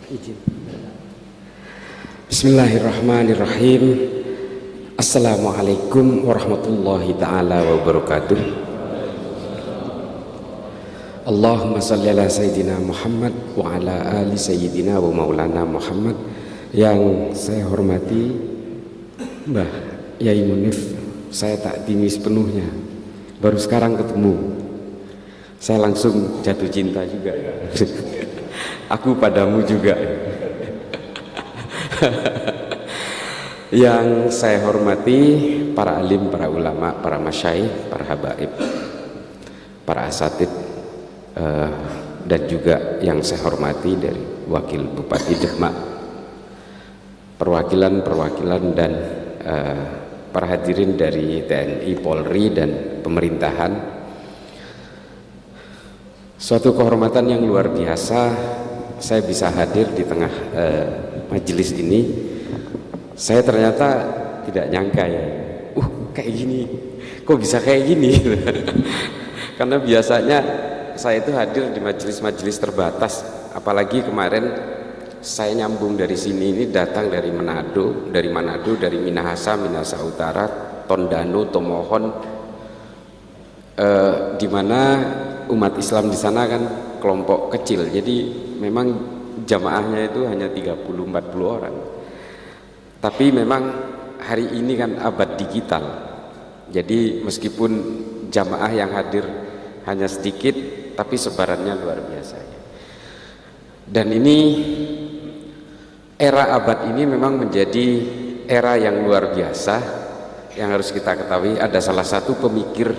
Izin. Bismillahirrahmanirrahim. Assalamualaikum warahmatullahi ta'ala wabarakatuh. Allahumma salli ala Sayyidina Muhammad wa ala ali Sayyidina wa maulana Muhammad. Yang saya hormati Mbah Yai Munif, saya takdimi sepenuhnya. Baru sekarang ketemu, saya langsung jatuh cinta juga. Aku padamu juga. Yang saya hormati para alim, para ulama, para masyayikh, para habaib, para asatid, dan juga yang saya hormati dari Wakil Bupati Demak, perwakilan dan para hadirin dari TNI, Polri dan pemerintahan. Suatu kehormatan yang luar biasa saya bisa hadir di tengah majelis ini. Saya ternyata tidak nyangka ya, kayak gini, kok bisa kayak gini? Karena biasanya saya itu hadir di majelis-majelis terbatas, apalagi kemarin saya nyambung dari sini, ini datang dari Manado, dari Minahasa Utara, Tondano, Tomohon, di mana umat Islam di sana kan kelompok kecil, jadi memang jamaahnya itu hanya 30-40 orang. Tapi memang hari ini kan abad digital, jadi meskipun jamaah yang hadir hanya sedikit, tapi sebarannya luar biasa. Dan ini era abad ini memang menjadi era yang luar biasa. Yang harus kita ketahui, ada salah satu pemikir,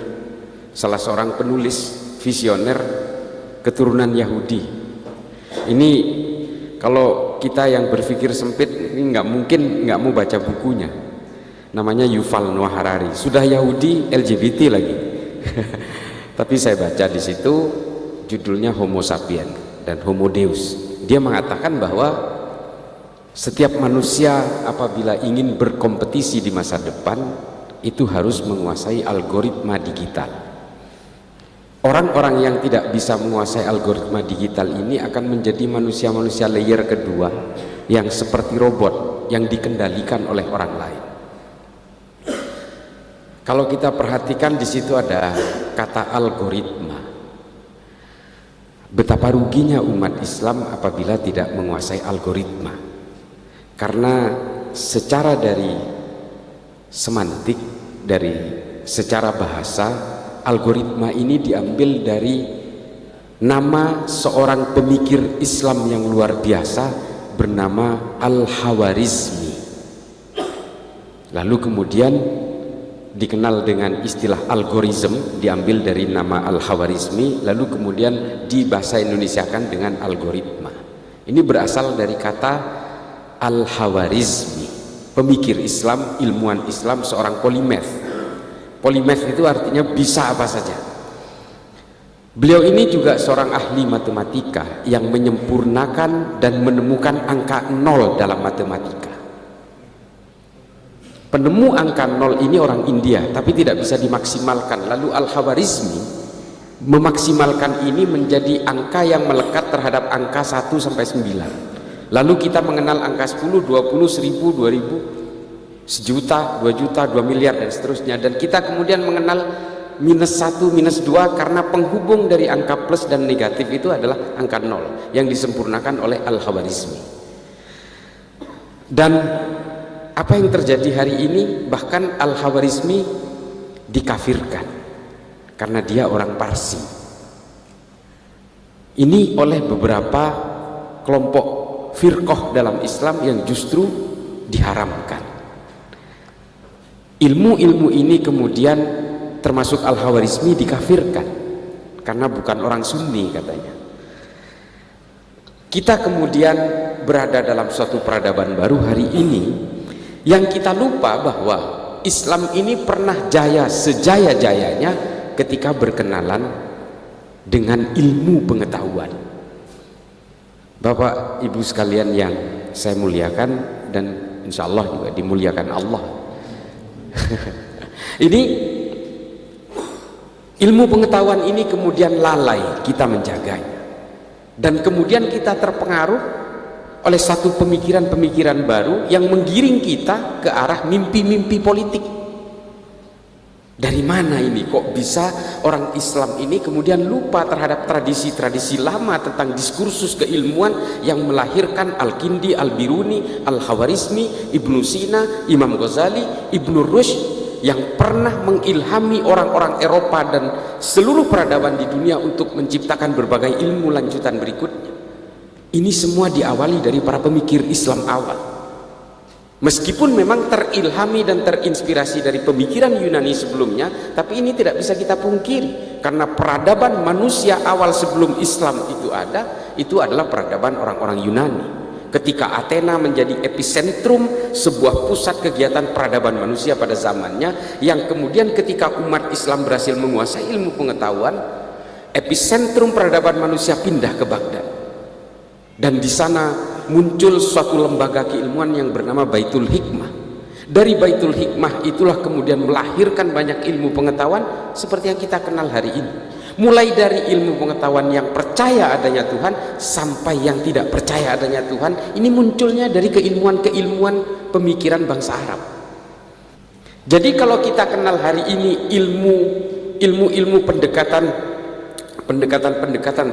salah seorang penulis visioner keturunan Yahudi. Ini kalau kita yang berpikir sempit ini nggak mau baca bukunya. Namanya Yuval Noah Harari. Sudah Yahudi, LGBT lagi. Tapi saya baca di situ judulnya Homo Sapien dan Homo Deus. Dia mengatakan bahwa setiap manusia apabila ingin berkompetisi di masa depan itu harus menguasai algoritma digital. Orang-orang yang tidak bisa menguasai algoritma digital ini akan menjadi manusia-manusia layer kedua yang seperti robot yang dikendalikan oleh orang lain. Kalau kita perhatikan di situ ada kata algoritma. Betapa ruginya umat Islam apabila tidak menguasai algoritma. Karena secara dari semantik, dari secara bahasa, algoritma ini diambil dari nama seorang pemikir Islam yang luar biasa bernama Al-Khawarizmi. Lalu kemudian dikenal dengan istilah algoritm, diambil dari nama Al-Khawarizmi, lalu kemudian dibahasa Indonesiakan dengan algoritma. Ini berasal dari kata Al-Khawarizmi, pemikir Islam, ilmuwan Islam, seorang polimath. Polimath itu artinya bisa apa saja. Beliau ini juga seorang ahli matematika yang menyempurnakan dan menemukan angka 0 dalam matematika. Penemu angka 0 ini orang India, tapi tidak bisa dimaksimalkan. Lalu Al-Khawarizmi memaksimalkan ini menjadi angka yang melekat terhadap angka 1 sampai 9. Lalu kita mengenal angka 10, 20, 1000, 2000, 1 juta, 2 juta, 2 miliar dan seterusnya. Dan kita kemudian mengenal minus 1, minus 2 karena penghubung dari angka plus dan negatif itu adalah angka 0 yang disempurnakan oleh Al-Khawarizmi. Dan apa yang terjadi hari ini, bahkan Al-Khawarizmi dikafirkan karena dia orang Parsi. Ini oleh beberapa kelompok firqah dalam Islam yang justru diharamkan. Ilmu-ilmu ini kemudian termasuk Al-Khawarizmi dikafirkan karena bukan orang Sunni katanya. Kita kemudian berada dalam suatu peradaban baru hari ini yang kita lupa bahwa Islam ini pernah jaya sejaya-jayanya ketika berkenalan dengan ilmu pengetahuan. Bapak Ibu sekalian yang saya muliakan dan insya Allah juga dimuliakan Allah. Ini ilmu pengetahuan ini kemudian lalai kita menjaganya, dan kemudian kita terpengaruh oleh satu pemikiran-pemikiran baru yang menggiring kita ke arah mimpi-mimpi politik. Dari mana ini kok bisa orang Islam ini kemudian lupa terhadap tradisi-tradisi lama tentang diskursus keilmuan yang melahirkan Al-Kindi, Al-Biruni, Al-Khawarizmi, Ibnu Sina, Imam Ghazali, Ibnu Rushd, yang pernah mengilhami orang-orang Eropa dan seluruh peradaban di dunia untuk menciptakan berbagai ilmu lanjutan berikutnya. Ini semua diawali dari para pemikir Islam awal. Meskipun memang terilhami dan terinspirasi dari pemikiran Yunani sebelumnya, tapi ini tidak bisa kita pungkiri, karena peradaban manusia awal sebelum Islam itu ada, itu adalah peradaban orang-orang Yunani. Ketika Athena menjadi epicentrum sebuah pusat kegiatan peradaban manusia pada zamannya, yang kemudian ketika umat Islam berhasil menguasai ilmu pengetahuan, epicentrum peradaban manusia pindah ke Baghdad. Dan di sana muncul suatu lembaga keilmuan yang bernama Baitul Hikmah. Dari Baitul Hikmah itulah kemudian melahirkan banyak ilmu pengetahuan seperti yang kita kenal hari ini. Mulai dari ilmu pengetahuan yang percaya adanya Tuhan sampai yang tidak percaya adanya Tuhan. Ini munculnya dari keilmuan-keilmuan pemikiran bangsa Arab. Jadi kalau kita kenal hari ini ilmu pendekatan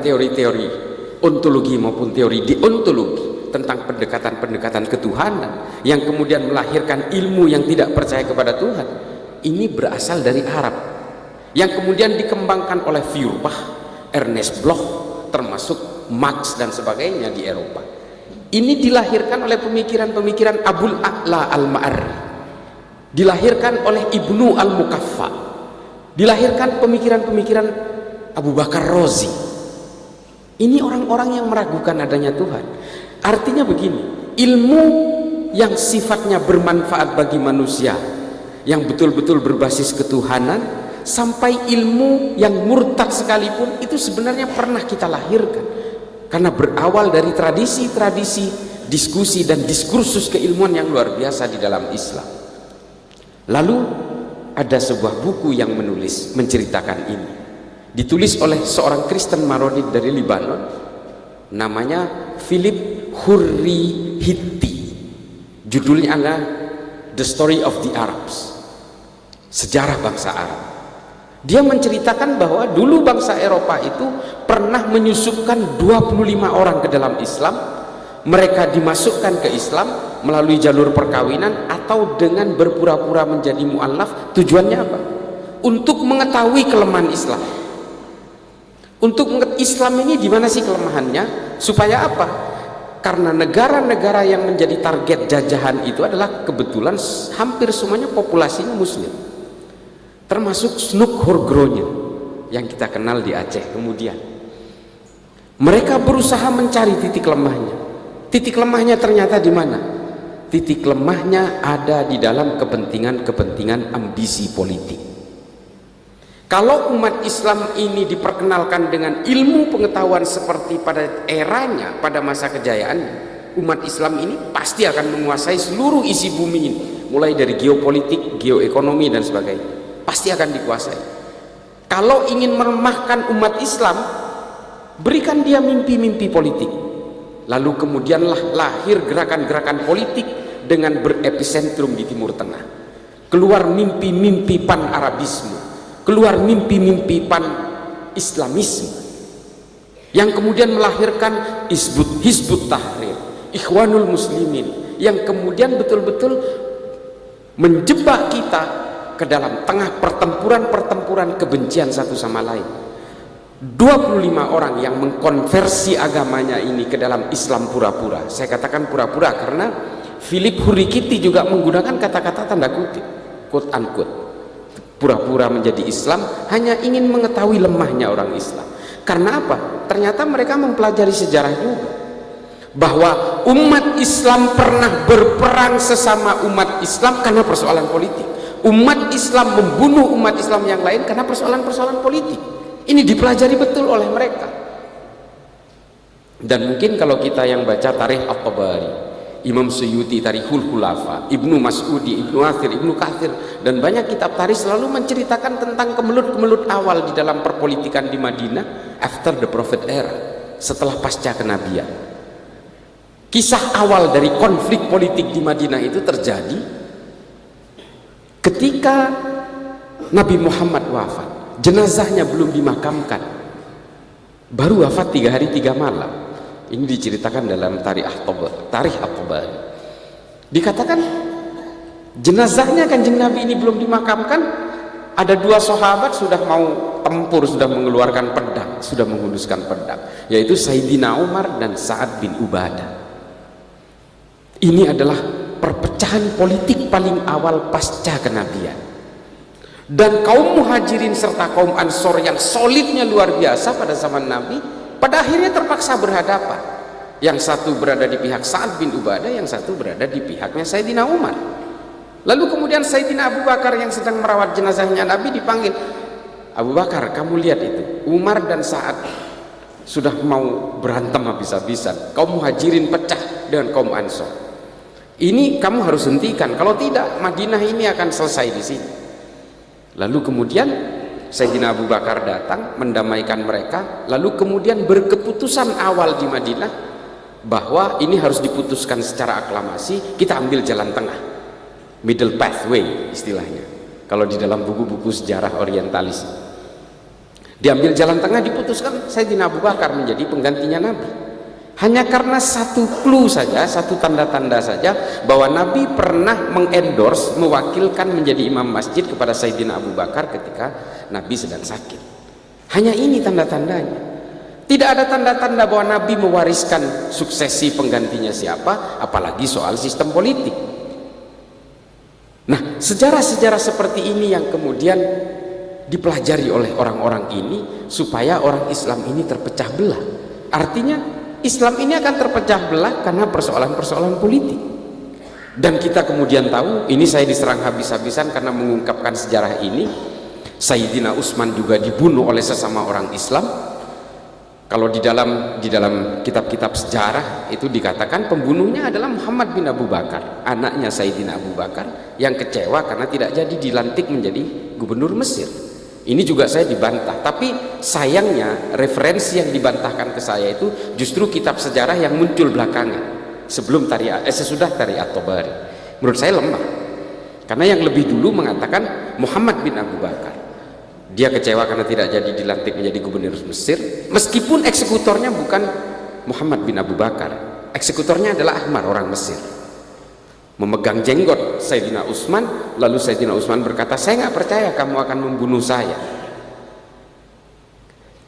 teori-teori ontologi maupun teori deontologi tentang pendekatan ketuhanan yang kemudian melahirkan ilmu yang tidak percaya kepada Tuhan, ini berasal dari Arab yang kemudian dikembangkan oleh Feuerbach, Ernest Bloch, termasuk Marx dan sebagainya di Eropa. Ini dilahirkan oleh pemikiran-pemikiran Abul A'la Al-Ma'arri, dilahirkan oleh Ibnu Al-Mukaffa, dilahirkan pemikiran-pemikiran Abu Bakar Razi. Ini orang-orang yang meragukan adanya Tuhan. Artinya begini, ilmu yang sifatnya bermanfaat bagi manusia, yang betul-betul berbasis ketuhanan, sampai ilmu yang murtad sekalipun, itu sebenarnya pernah kita lahirkan. Karena berawal dari tradisi-tradisi, diskusi dan diskursus keilmuan yang luar biasa di dalam Islam. Lalu ada sebuah buku yang menceritakan ini. Ditulis oleh seorang Kristen Maronit dari Libanon, namanya Philip Hurri Hitti. Judulnya adalah The Story of the Arabs, sejarah bangsa Arab. Dia menceritakan bahwa dulu bangsa Eropa itu pernah menyusupkan 25 orang ke dalam Islam. Mereka dimasukkan ke Islam melalui jalur perkawinan atau dengan berpura-pura menjadi mu'allaf. Tujuannya apa? Untuk mengetahui kelemahan Islam. Untuk Islam ini di mana sih kelemahannya? Supaya apa? Karena negara-negara yang menjadi target jajahan itu adalah kebetulan hampir semuanya populasinya Muslim, termasuk Snuk-Horgronya yang kita kenal di Aceh. Kemudian mereka berusaha mencari titik lemahnya. Titik lemahnya ternyata di mana? Titik lemahnya ada di dalam kepentingan ambisi politik. Kalau umat Islam ini diperkenalkan dengan ilmu pengetahuan seperti pada eranya, pada masa kejayaannya, umat Islam ini pasti akan menguasai seluruh isi bumi ini, mulai dari geopolitik, geoekonomi dan sebagainya, pasti akan dikuasai. Kalau ingin meremahkan umat Islam, berikan dia mimpi-mimpi politik, lalu kemudianlah lahir gerakan-gerakan politik dengan berepicentrum di Timur Tengah. Keluar mimpi-mimpi pan-Arabisme, keluar mimpi-mimpi pan-Islamisme yang kemudian melahirkan Hizbut Tahrir, Ikhwanul Muslimin, yang kemudian betul-betul menjebak kita ke dalam tengah pertempuran kebencian satu sama lain. 25 orang yang mengkonversi agamanya ini ke dalam Islam pura-pura. Saya katakan pura-pura karena Philip Hurikiti juga menggunakan kata-kata tanda kutip, quote unquote, pura-pura menjadi Islam hanya ingin mengetahui lemahnya orang Islam. Karena apa? Ternyata mereka mempelajari sejarah juga, bahwa umat Islam pernah berperang sesama umat Islam karena persoalan politik. Umat Islam membunuh umat Islam yang lain karena persoalan-persoalan politik. Ini dipelajari betul oleh mereka. Dan mungkin kalau kita yang baca Tarikh At-Tabari, Imam Suyuti, Tarikhul Khulafa, Ibnu Mas'udi, Ibnu Athir, Ibnu Kathir, dan banyak kitab tarikh selalu menceritakan tentang kemelut-kemelut awal di dalam perpolitikan di Madinah after the Prophet era, setelah pasca kenabian. Kisah awal dari konflik politik di Madinah itu terjadi ketika Nabi Muhammad wafat. Jenazahnya belum dimakamkan, baru wafat 3 hari 3 malam. Ini diceritakan dalam Tarikh At-Tabari. Dikatakan jenazahnya Kanjeng Nabi ini belum dimakamkan, ada 2 sahabat sudah mau tempur, sudah mengeluarkan pedang, sudah menghunuskan pedang, yaitu Sayyidina Umar dan Sa'ad bin Ubadah. Ini adalah perpecahan politik paling awal pasca kenabian. Dan kaum Muhajirin serta kaum Ansor yang solidnya luar biasa pada zaman Nabi, pada akhirnya terpaksa berhadapan. Yang satu berada di pihak Sa'ad bin Ubadah, yang satu berada di pihaknya Sayyidina Umar. Lalu kemudian Sayyidina Abu Bakar yang sedang merawat jenazahnya Nabi dipanggil, Abu Bakar, kamu lihat itu, Umar dan Sa'ad sudah mau berantem habis-habisan. Kaum Muhajirin pecah dengan kaum Ansor. Ini kamu harus hentikan, kalau tidak Madinah ini akan selesai di sini. Lalu kemudian Sayyidina Abu Bakar datang mendamaikan mereka, lalu kemudian berkeputusan awal di Madinah bahwa ini harus diputuskan secara aklamasi, kita ambil jalan tengah, middle pathway istilahnya kalau di dalam buku-buku sejarah orientalis. Diambil jalan tengah, diputuskan Sayyidina Abu Bakar menjadi penggantinya Nabi. Hanya karena satu clue saja, satu tanda-tanda saja bahwa Nabi pernah mengendorse, mewakilkan menjadi imam masjid kepada Sayyidina Abu Bakar ketika Nabi sedang sakit. Hanya ini tanda-tandanya. Tidak ada tanda-tanda bahwa Nabi mewariskan suksesi penggantinya siapa, apalagi soal sistem politik. Nah, sejarah-sejarah seperti ini yang kemudian dipelajari oleh orang-orang ini supaya orang Islam ini terpecah belah. Artinya Islam ini akan terpecah belah karena persoalan-persoalan politik. Dan kita kemudian tahu, ini saya diserang habis-habisan karena mengungkapkan sejarah ini. Sayyidina Utsman juga dibunuh oleh sesama orang Islam. Kalau di dalam kitab-kitab sejarah itu dikatakan pembunuhnya adalah Muhammad bin Abu Bakar, anaknya Sayyidina Abu Bakar, yang kecewa karena tidak jadi dilantik menjadi gubernur Mesir. Ini juga saya dibantah, tapi sayangnya referensi yang dibantahkan ke saya itu justru kitab sejarah yang muncul belakangan, sesudah Tarikh At-Tabari. Menurut saya lemah, karena yang lebih dulu mengatakan Muhammad bin Abu Bakar, dia kecewa karena tidak jadi dilantik menjadi gubernur Mesir, meskipun eksekutornya bukan Muhammad bin Abu Bakar, eksekutornya adalah Ahmar, orang Mesir, memegang jenggot Sayyidina Utsman. Lalu Sayyidina Utsman berkata, saya nggak percaya kamu akan membunuh saya,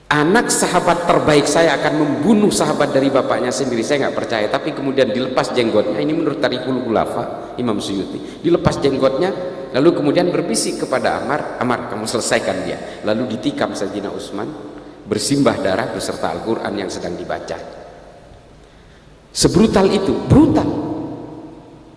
anak sahabat terbaik saya akan membunuh sahabat dari bapaknya sendiri, saya nggak percaya. Tapi kemudian dilepas jenggotnya, ini menurut Tarikhul Khulafa Imam Suyuti, dilepas jenggotnya, lalu kemudian berbisik kepada Ammar, kamu selesaikan dia. Lalu ditikam Sayyidina Utsman, bersimbah darah beserta Al-Quran yang sedang dibaca. Sebrutal itu, brutal.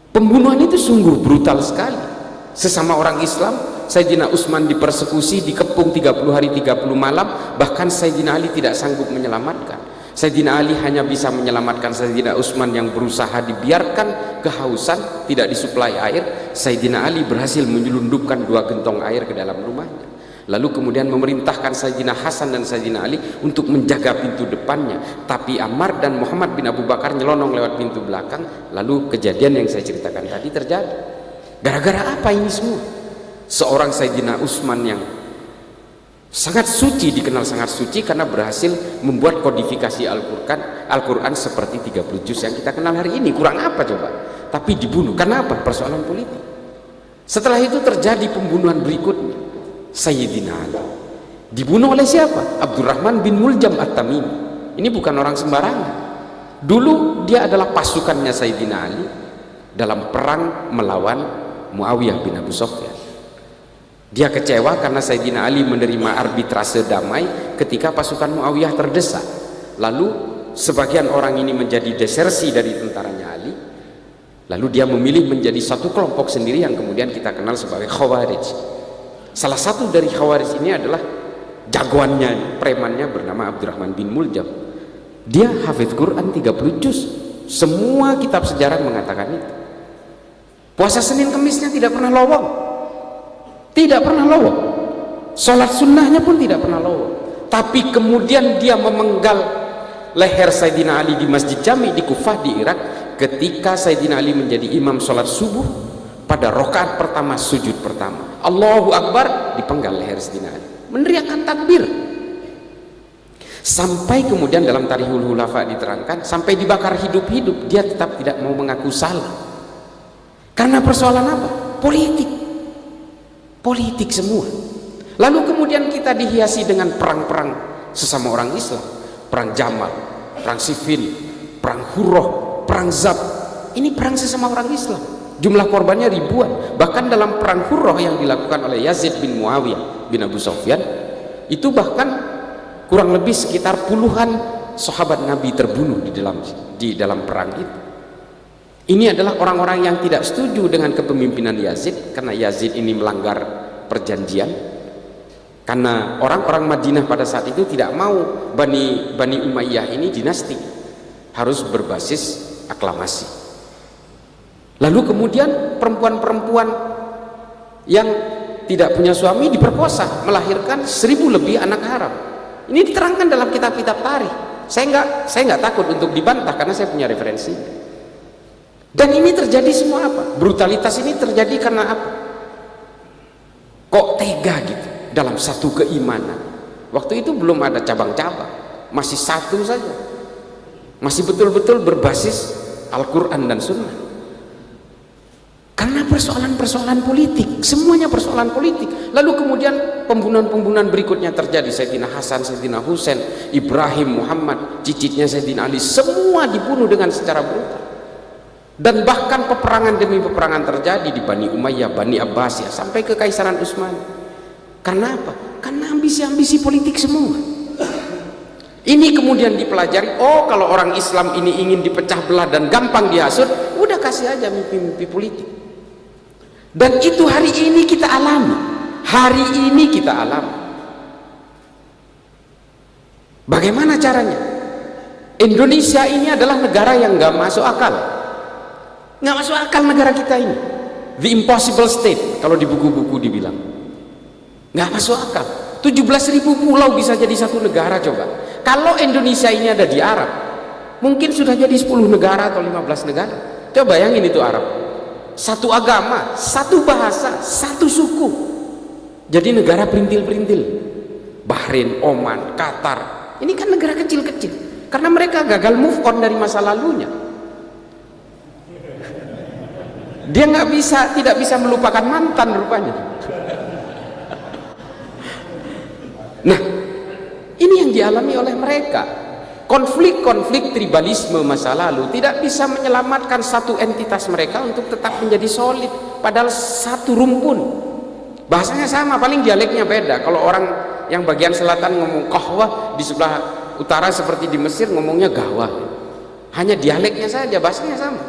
Pembunuhan itu sungguh brutal sekali. Sesama orang Islam, Sayyidina Utsman dipersekusi, dikepung 30 hari 30 malam, bahkan Sayyidina Ali tidak sanggup menyelamatkan. Sayyidina Ali hanya bisa menyelamatkan Sayyidina Utsman yang berusaha dibiarkan kehausan, tidak disuplai air. Sayyidina Ali berhasil menyelundupkan 2 gentong air ke dalam rumahnya. Lalu kemudian memerintahkan Sayyidina Hasan dan Sayyidina Ali untuk menjaga pintu depannya, tapi Ammar dan Muhammad bin Abu Bakar nyelonong lewat pintu belakang. Lalu kejadian yang saya ceritakan tadi terjadi. Gara-gara apa ini semua? Seorang Sayyidina Utsman yang sangat suci, dikenal sangat suci karena berhasil membuat kodifikasi Al-Quran seperti 30 juz yang kita kenal hari ini. Kurang apa coba? Tapi dibunuh. Karena apa? Persoalan politik. Setelah itu terjadi pembunuhan berikutnya. Sayyidina Ali dibunuh oleh siapa? Abdurrahman bin Muljam At-Tamimi. Ini bukan orang sembarangan. Dulu dia adalah pasukannya Sayyidina Ali dalam perang melawan Muawiyah bin Abu Sufyan. Dia kecewa karena Sayyidina Ali menerima arbitrase damai ketika pasukan Muawiyah terdesak. Lalu sebagian orang ini menjadi desersi dari tentaranya Ali. Lalu dia memilih menjadi satu kelompok sendiri yang kemudian kita kenal sebagai Khawarij. Salah satu dari Khawarij ini adalah jagoannya, premannya bernama Abdurrahman bin Muljam. Dia hafidz Quran 30 juz. Semua kitab sejarah mengatakan itu. Puasa Senin Kemisnya tidak pernah lowong. Tidak pernah lowong. Sholat sunnahnya pun tidak pernah lowong. Tapi kemudian dia memenggal leher Sayyidina Ali di Masjid Jami di Kufah di Irak ketika Sayyidina Ali menjadi imam sholat subuh. Pada rakaat pertama sujud pertama Allahu Akbar, dipenggal leher Sayyidina Ali, meneriakkan takbir. Sampai kemudian dalam Tarihul Hulafa diterangkan, sampai dibakar hidup-hidup dia tetap tidak mau mengaku salah. Karena persoalan apa? Politik semua. Lalu kemudian kita dihiasi dengan perang-perang sesama orang Islam, perang Jamal, perang Siffin, perang Hurrah, perang Zab. Ini perang sesama orang Islam, jumlah korbannya ribuan. Bahkan dalam perang Hurrah yang dilakukan oleh Yazid bin Muawiyah bin Abu Sufyan, itu bahkan kurang lebih sekitar puluhan sahabat Nabi terbunuh di dalam perang itu. Ini adalah orang-orang yang tidak setuju dengan kepemimpinan Yazid, karena Yazid ini melanggar perjanjian. Karena orang-orang Madinah pada saat itu tidak mau Bani Umayyah ini dinasti, harus berbasis aklamasi. Lalu kemudian perempuan-perempuan yang tidak punya suami diperkosa, melahirkan 1000 lebih anak haram. Ini diterangkan dalam kitab-kitab tarikh. Saya nggak takut untuk dibantah karena saya punya referensi. Dan ini terjadi semua apa? Brutalitas ini terjadi karena apa? Kok tega gitu dalam satu keimanan? Waktu itu belum ada cabang-cabang, masih satu saja, masih betul-betul berbasis Al-Quran dan Sunnah. Karena persoalan-persoalan politik, semuanya persoalan politik. Lalu kemudian pembunuhan-pembunuhan berikutnya terjadi. Sayyidina Hasan, Sayyidina Husain, Ibrahim, Muhammad, cicitnya Sayyidina Ali, semua dibunuh dengan secara brutal. Dan bahkan peperangan demi peperangan terjadi di Bani Umayyah, Bani Abbasiyah, sampai ke Kekaisaran Utsmani. Karena apa? Karena ambisi-ambisi politik semua. Ini kemudian dipelajari. Oh, kalau orang Islam ini ingin dipecah belah dan gampang dihasut, udah kasih aja mimpi-mimpi politik. Dan itu hari ini kita alami. Hari ini kita alami. Bagaimana caranya? Indonesia ini adalah negara yang nggak masuk akal. Nggak masuk akal negara kita ini. The impossible state, kalau di buku-buku dibilang. Nggak masuk akal. 17.000 pulau bisa jadi satu negara, coba. Kalau Indonesia ini ada di Arab, mungkin sudah jadi 10 negara atau 15 negara. Coba bayangin itu Arab. Satu agama, satu bahasa, satu suku. Jadi negara perintil-perintil. Bahrain, Oman, Qatar. Ini kan negara kecil-kecil. Karena mereka gagal move on dari masa lalunya. Dia tidak bisa melupakan mantan rupanya. Nah, ini yang dialami oleh mereka. Konflik-konflik tribalisme masa lalu tidak bisa menyelamatkan satu entitas mereka untuk tetap menjadi solid, padahal satu rumpun. Bahasanya sama, paling dialeknya beda. Kalau orang yang bagian selatan ngomong kahwah, di sebelah utara seperti di Mesir ngomongnya gawah. Hanya dialeknya saja, bahasanya sama.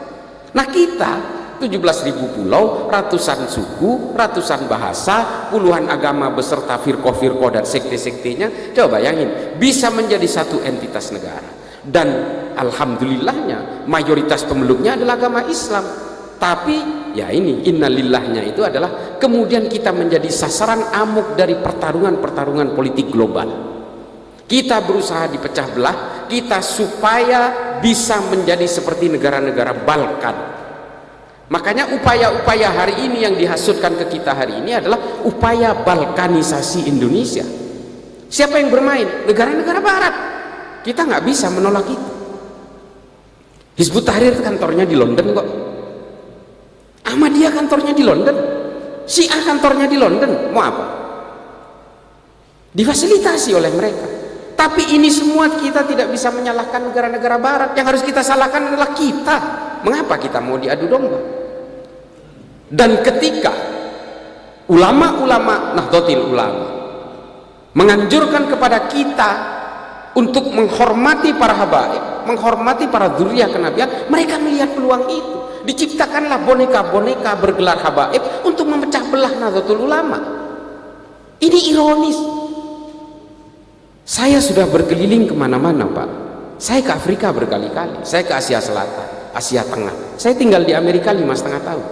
Nah, kita 17.000 pulau, ratusan suku, ratusan bahasa, puluhan agama beserta firqoh-firqoh dan sekte-sektenya. Coba bayangin, bisa menjadi satu entitas negara. Dan alhamdulillahnya mayoritas pemeluknya adalah agama Islam. Tapi ya ini innalillahnya itu adalah kemudian kita menjadi sasaran amuk dari pertarungan-pertarungan politik global. Kita berusaha dipecah belah kita supaya bisa menjadi seperti negara-negara Balkan. Makanya upaya-upaya hari ini yang dihasutkan ke kita hari ini adalah upaya balkanisasi Indonesia. Siapa yang bermain? Negara-negara barat. Kita nggak bisa menolak itu. Hizbut Tahrir kantornya di London kok. Ahmadiyah kantornya di London. Syiah kantornya di London. Mau apa? Difasilitasi oleh mereka. Tapi ini semua kita tidak bisa menyalahkan negara-negara barat. Yang harus kita salahkan adalah kita. Mengapa kita mau diadu domba? Dan ketika ulama-ulama Nahdlatul Ulama menganjurkan kepada kita untuk menghormati para habaib, menghormati para dzurriyyah kenabian, mereka melihat peluang itu. Diciptakanlah boneka-boneka bergelar habaib untuk memecah belah Nahdlatul Ulama. Ini ironis. Saya sudah berkeliling kemana-mana, Pak. Saya ke Afrika berkali-kali, saya ke Asia Selatan, Asia Tengah. Saya tinggal di Amerika 5,5 tahun.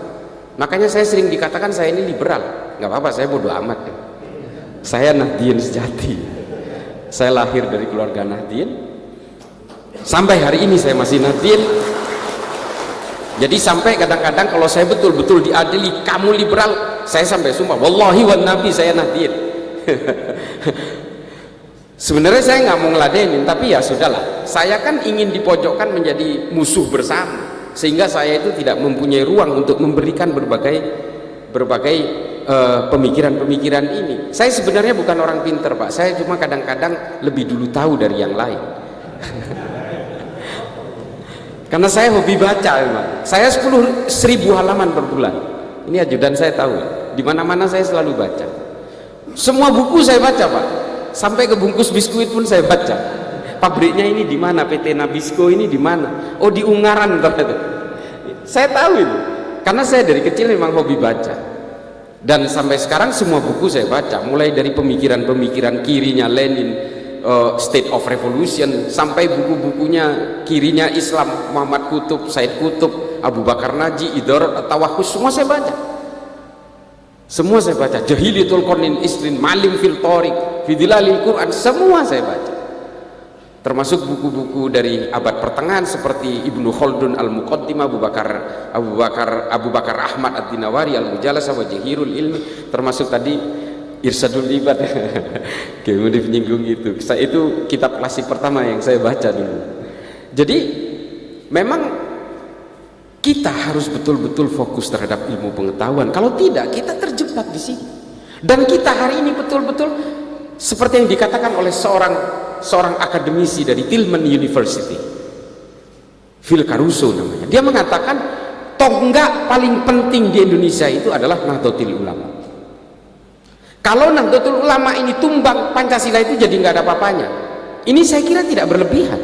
Makanya saya sering dikatakan saya ini liberal. Nggak apa-apa, saya bodoh amat ya. Saya Nahdien sejati. Saya lahir dari keluarga Nahdien. Sampai hari ini saya masih nahdien. Jadi sampai kadang-kadang kalau saya betul-betul diadili, kamu liberal, saya sampai sumpah wallahi wan nabi saya nahdien. Sebenarnya saya nggak mau ngeladenin, tapi ya sudahlah, saya kan ingin dipojokkan menjadi musuh bersama, sehingga saya itu tidak mempunyai ruang untuk memberikan berbagai pemikiran-pemikiran ini. Saya sebenarnya bukan orang pinter, Pak, saya cuma kadang-kadang lebih dulu tahu dari yang lain. Karena saya hobi baca memang. Saya 10.000 halaman per bulan. Ini ajudan saya tahu. Di mana-mana saya selalu baca. Semua buku saya baca, Pak. Sampai ke bungkus biskuit pun saya baca. Pabriknya ini di mana? PT Nabisco ini di mana? Oh, di Ungaran ternyata. Saya tahu itu. Karena saya dari kecil memang hobi baca. Dan sampai sekarang semua buku saya baca. Mulai dari pemikiran-pemikiran kirinya Lenin, State of Revolution, sampai buku-bukunya kirinya Islam, Muhammad Kutub, Said Kutub, Abu Bakar Naji, Idarat At-Tawahus, semua saya baca. Semua saya baca. Jahiliyatul Qarnin Isrin, Malim fil Tariq, Fidilalil Quran, semua saya baca. Termasuk buku-buku dari abad pertengahan seperti Ibnu Khaldun Al-Muqaddimah, Abu Bakar Ahmad Ad-Dinawari Al-Mujalasa wa Jahirul Ilmi, termasuk tadi Irsadul Ibad. Kemudian menyinggung itu kitab klasik pertama yang saya baca dulu. Jadi memang kita harus betul-betul fokus terhadap ilmu pengetahuan. Kalau tidak, kita terjebak di sini. Dan kita hari ini betul-betul seperti yang dikatakan oleh seorang akademisi dari Tillman University, Phil Caruso namanya. Dia mengatakan tonggak paling penting di Indonesia itu adalah Nahdlatul Ulama. Kalau Nahdlatul Ulama ini tumbang, Pancasila itu jadi nggak ada apa-apanya. Ini saya kira tidak berlebihan.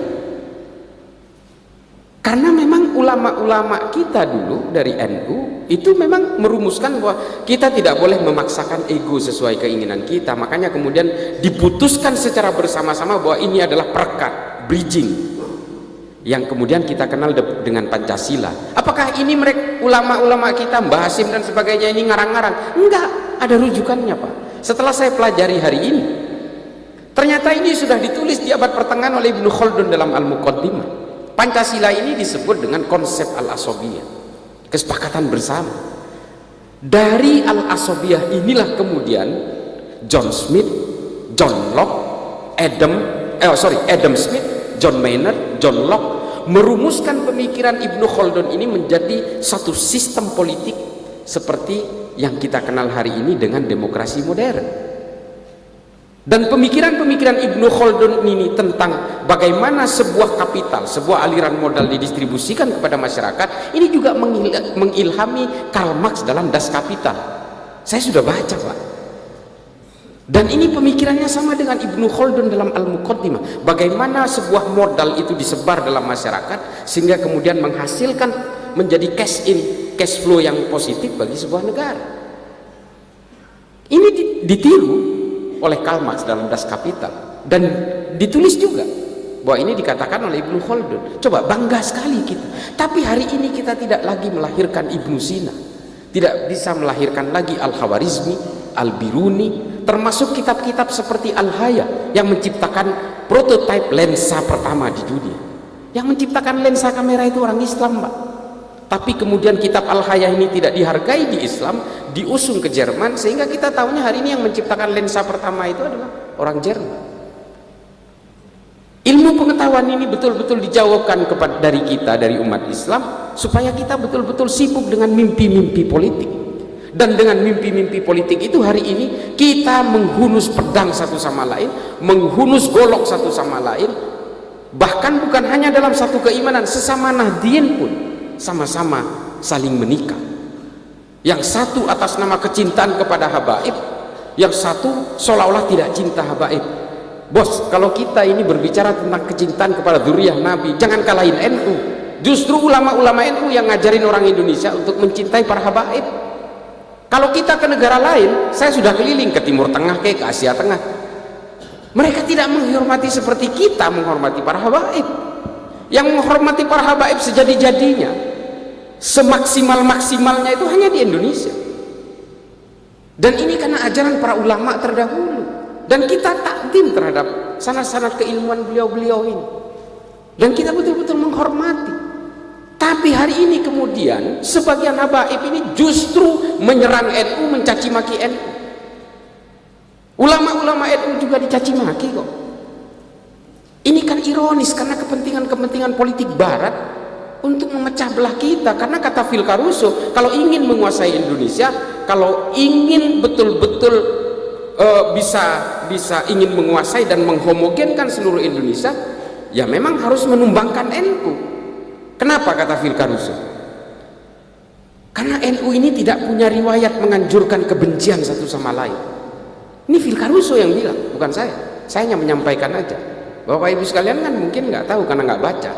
Karena memang ulama-ulama kita dulu dari NU itu memang merumuskan bahwa kita tidak boleh memaksakan ego sesuai keinginan kita. Makanya kemudian diputuskan secara bersama-sama bahwa ini adalah perekat, bridging, yang kemudian kita kenal dengan Pancasila. Apakah ini mereka ulama-ulama kita, Mbah Hasim dan sebagainya ini ngarang-ngarang? Enggak, ada rujukannya, Pak. Setelah saya pelajari hari ini, ternyata ini sudah ditulis di abad pertengahan oleh Ibnu Khaldun dalam Al-Muqaddimah. Pancasila ini disebut dengan konsep Al-Asobiyah, kesepakatan bersama. Dari Al-Asobiyah inilah kemudian John Smith, John Locke, Adam Smith, John Maynard, John Locke merumuskan pemikiran Ibnu Khaldun ini menjadi satu sistem politik seperti yang kita kenal hari ini dengan demokrasi modern. Dan pemikiran-pemikiran Ibnu Khaldun ini tentang bagaimana sebuah kapital, sebuah aliran modal didistribusikan kepada masyarakat, ini juga mengilhami Karl Marx dalam Das Kapital. Saya sudah baca, Pak. Dan ini pemikirannya sama dengan Ibnu Khaldun dalam Al-Muqaddimah. Bagaimana sebuah modal itu disebar dalam masyarakat sehingga kemudian menghasilkan menjadi cash in, cash flow yang positif bagi sebuah negara. Ini ditiru oleh Karl Marx dalam Das Kapital dan ditulis juga bahwa ini dikatakan oleh Ibnu Khaldun. Coba, bangga sekali kita. Tapi hari ini kita tidak lagi melahirkan Ibnu Sina, tidak bisa melahirkan lagi Al-Khawarizmi, Al-Biruni, termasuk kitab-kitab seperti Al-Haya yang menciptakan prototipe lensa pertama di dunia. Yang menciptakan lensa kamera itu orang Islam, Pak. Tapi kemudian kitab Al-Haya ini tidak dihargai di Islam, diusung ke Jerman, sehingga kita tahunya hari ini yang menciptakan lensa pertama itu adalah orang Jerman. Ilmu pengetahuan ini betul-betul dijauhkan dari kita, dari umat Islam, supaya kita betul-betul sibuk dengan mimpi-mimpi politik. Dan dengan mimpi-mimpi politik itu hari ini kita menghunus pedang satu sama lain, menghunus golok satu sama lain, bahkan bukan hanya dalam satu keimanan, sesama Nahdien pun sama-sama saling menikah. Yang satu atas nama kecintaan kepada habaib, yang satu seolah-olah tidak cinta habaib. Bos, kalau kita ini berbicara tentang kecintaan kepada dzurriyyah Nabi, jangan kalahin NU. Justru ulama-ulama NU yang ngajarin orang Indonesia untuk mencintai para habaib. Kalau kita ke negara lain, saya sudah keliling ke Timur Tengah, ke Asia Tengah, mereka tidak menghormati seperti kita menghormati para habaib. Yang menghormati para habaib sejadi-jadinya, semaksimal-maksimalnya itu hanya di Indonesia. Dan ini karena ajaran para ulama terdahulu, dan kita takdim terhadap sanad-sanad keilmuan beliau-beliau ini. dan kita betul-betul menghormati. Tapi hari ini kemudian sebagian habaib ini justru menyerang NU, mencaci maki NU. Ulama-ulama NU juga dicaci maki kok. Ini kan ironis karena kepentingan-kepentingan politik barat untuk memecah belah kita. Karena kata Phil Caruso, kalau ingin menguasai Indonesia, kalau ingin betul-betul bisa ingin menguasai dan menghomogenkan seluruh Indonesia, ya memang harus menumbangkan NU. Kenapa kata Phil Caruso? Karena NU ini tidak punya riwayat menganjurkan kebencian satu sama lain. Ini Phil Caruso yang bilang, bukan saya. Saya hanya menyampaikan aja. Bapak Ibu sekalian kan mungkin nggak tahu karena nggak baca.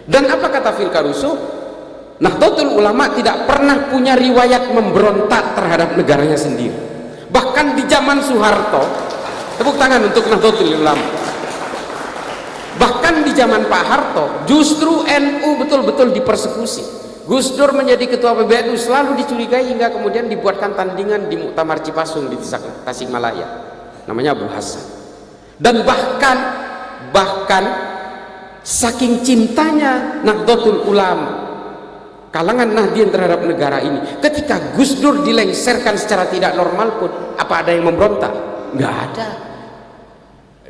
Dan apa kata Phil Caruso? Nahdlatul Ulama tidak pernah punya riwayat memberontak terhadap negaranya sendiri. Bahkan di zaman Soeharto, tepuk tangan untuk Nahdlatul Ulama. Bahkan di zaman Pak Harto, justru NU betul-betul dipersekusi. Gus Dur menjadi ketua PBNU selalu dicurigai hingga kemudian dibuatkan tandingan di Muktamar Cipasung di Tasikmalaya. Namanya Abu Hasan. Dan bahkan saking cintanya Nahdlatul Ulama, kalangan Nahdien terhadap negara ini, ketika Gus Dur dilengsarkan secara tidak normal pun, apa ada yang memberontak? Nggak ada.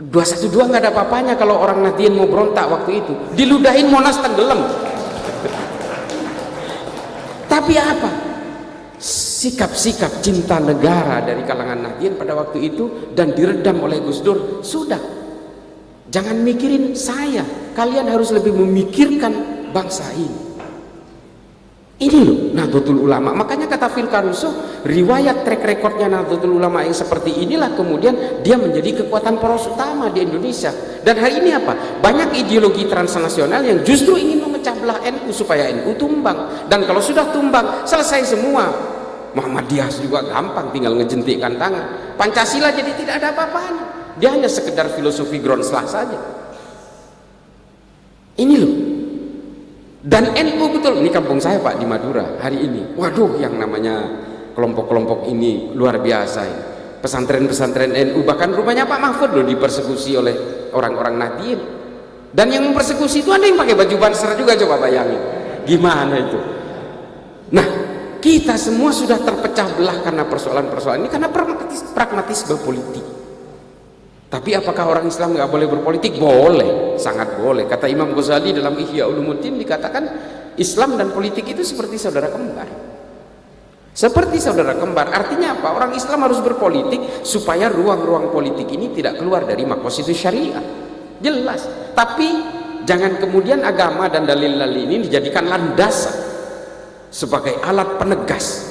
212 nggak ada apa-apanya kalau orang Nahdien mau berontak waktu itu. Diludahin Monas tenggelam. Tapi apa? Sikap-sikap cinta negara dari kalangan Nahdien pada waktu itu dan diredam oleh Gus Dur. Sudah, jangan mikirin saya, kalian harus lebih memikirkan bangsa ini. Ini loh Nahdlatul Ulama. Makanya kata Phil Caruso, riwayat track recordnya Nahdlatul Ulama yang seperti inilah kemudian dia menjadi kekuatan poros utama di Indonesia. Dan hari ini apa? Banyak ideologi transnasional yang justru ingin memecah belah NU supaya NU tumbang. Dan kalau sudah tumbang, selesai semua. Muhammadiyah juga gampang, tinggal ngejentikkan tangan. Pancasila jadi tidak ada apa-apanya. Dia hanya sekedar filosofi Gronslah saja. Ini loh. Dan NU betul, ini kampung saya Pak di Madura hari ini. Waduh, yang namanya kelompok-kelompok ini luar biasa ini. Pesantren-pesantren NU, bahkan rumahnya Pak Mahfud loh dipersekusi oleh orang-orang Nahdien. Dan yang mempersekusi itu ada yang pakai baju Banser juga, coba bayangin. Gimana itu? Nah, kita semua sudah terpecah belah karena persoalan-persoalan ini, karena pragmatisme politik. Tapi apakah orang Islam nggak boleh berpolitik? Boleh, sangat boleh. Kata Imam Ghazali dalam Ihya Ulumuddin dikatakan Islam dan politik itu seperti saudara kembar. Seperti saudara kembar. Artinya apa? Orang Islam harus berpolitik supaya ruang-ruang politik ini tidak keluar dari maqasid syariah. Jelas. Tapi jangan kemudian agama dan dalil-dalil ini dijadikan landasan sebagai alat penegas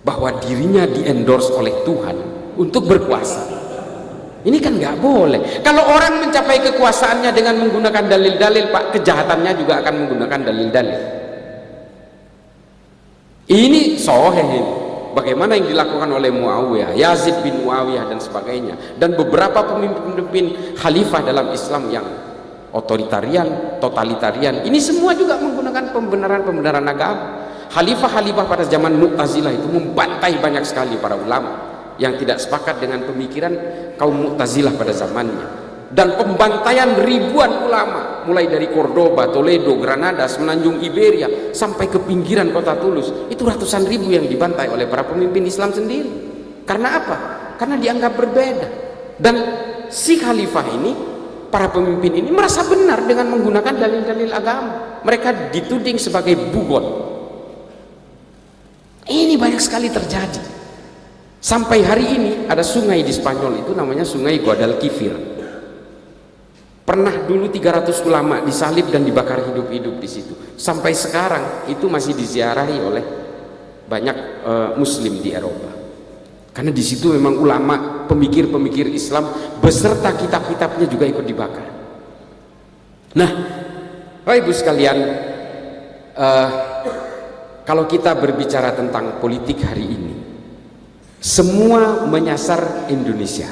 bahwa dirinya di-endorse oleh Tuhan untuk berkuasa. Ini kan nggak boleh. Kalau orang mencapai kekuasaannya dengan menggunakan dalil-dalil, Pak, kejahatannya juga akan menggunakan dalil-dalil. Ini sahih ini. Bagaimana yang dilakukan oleh Muawiyah, Yazid bin Muawiyah dan sebagainya, dan beberapa pemimpin khalifah dalam Islam yang otoritarian, totalitarian. Ini semua juga menggunakan pembenaran-pembenaran agama. Khalifah-khalifah pada zaman Mu'tazilah itu membantai banyak sekali para ulama yang tidak sepakat dengan pemikiran kaum Mu'tazilah pada zamannya, dan pembantaian ribuan ulama mulai dari Cordoba, Toledo, Granada, Semenanjung Iberia sampai ke pinggiran kota Tulus. Itu ratusan ribu yang dibantai oleh para pemimpin Islam sendiri. Karena apa? Karena dianggap berbeda. Dan si khalifah ini, para pemimpin ini merasa benar dengan menggunakan dalil-dalil agama. Mereka dituding sebagai bugot. Ini banyak sekali terjadi. Sampai hari ini ada sungai di Spanyol itu namanya Sungai Guadalquivir. Pernah dulu 300 ulama disalib dan dibakar hidup-hidup di situ. Sampai sekarang itu masih diziarahi oleh banyak muslim di Eropa. Karena di situ memang ulama, pemikir-pemikir Islam beserta kitab-kitabnya juga ikut dibakar. Nah, Bapak Ibu sekalian, kalau kita berbicara tentang politik hari ini, semua menyasar Indonesia,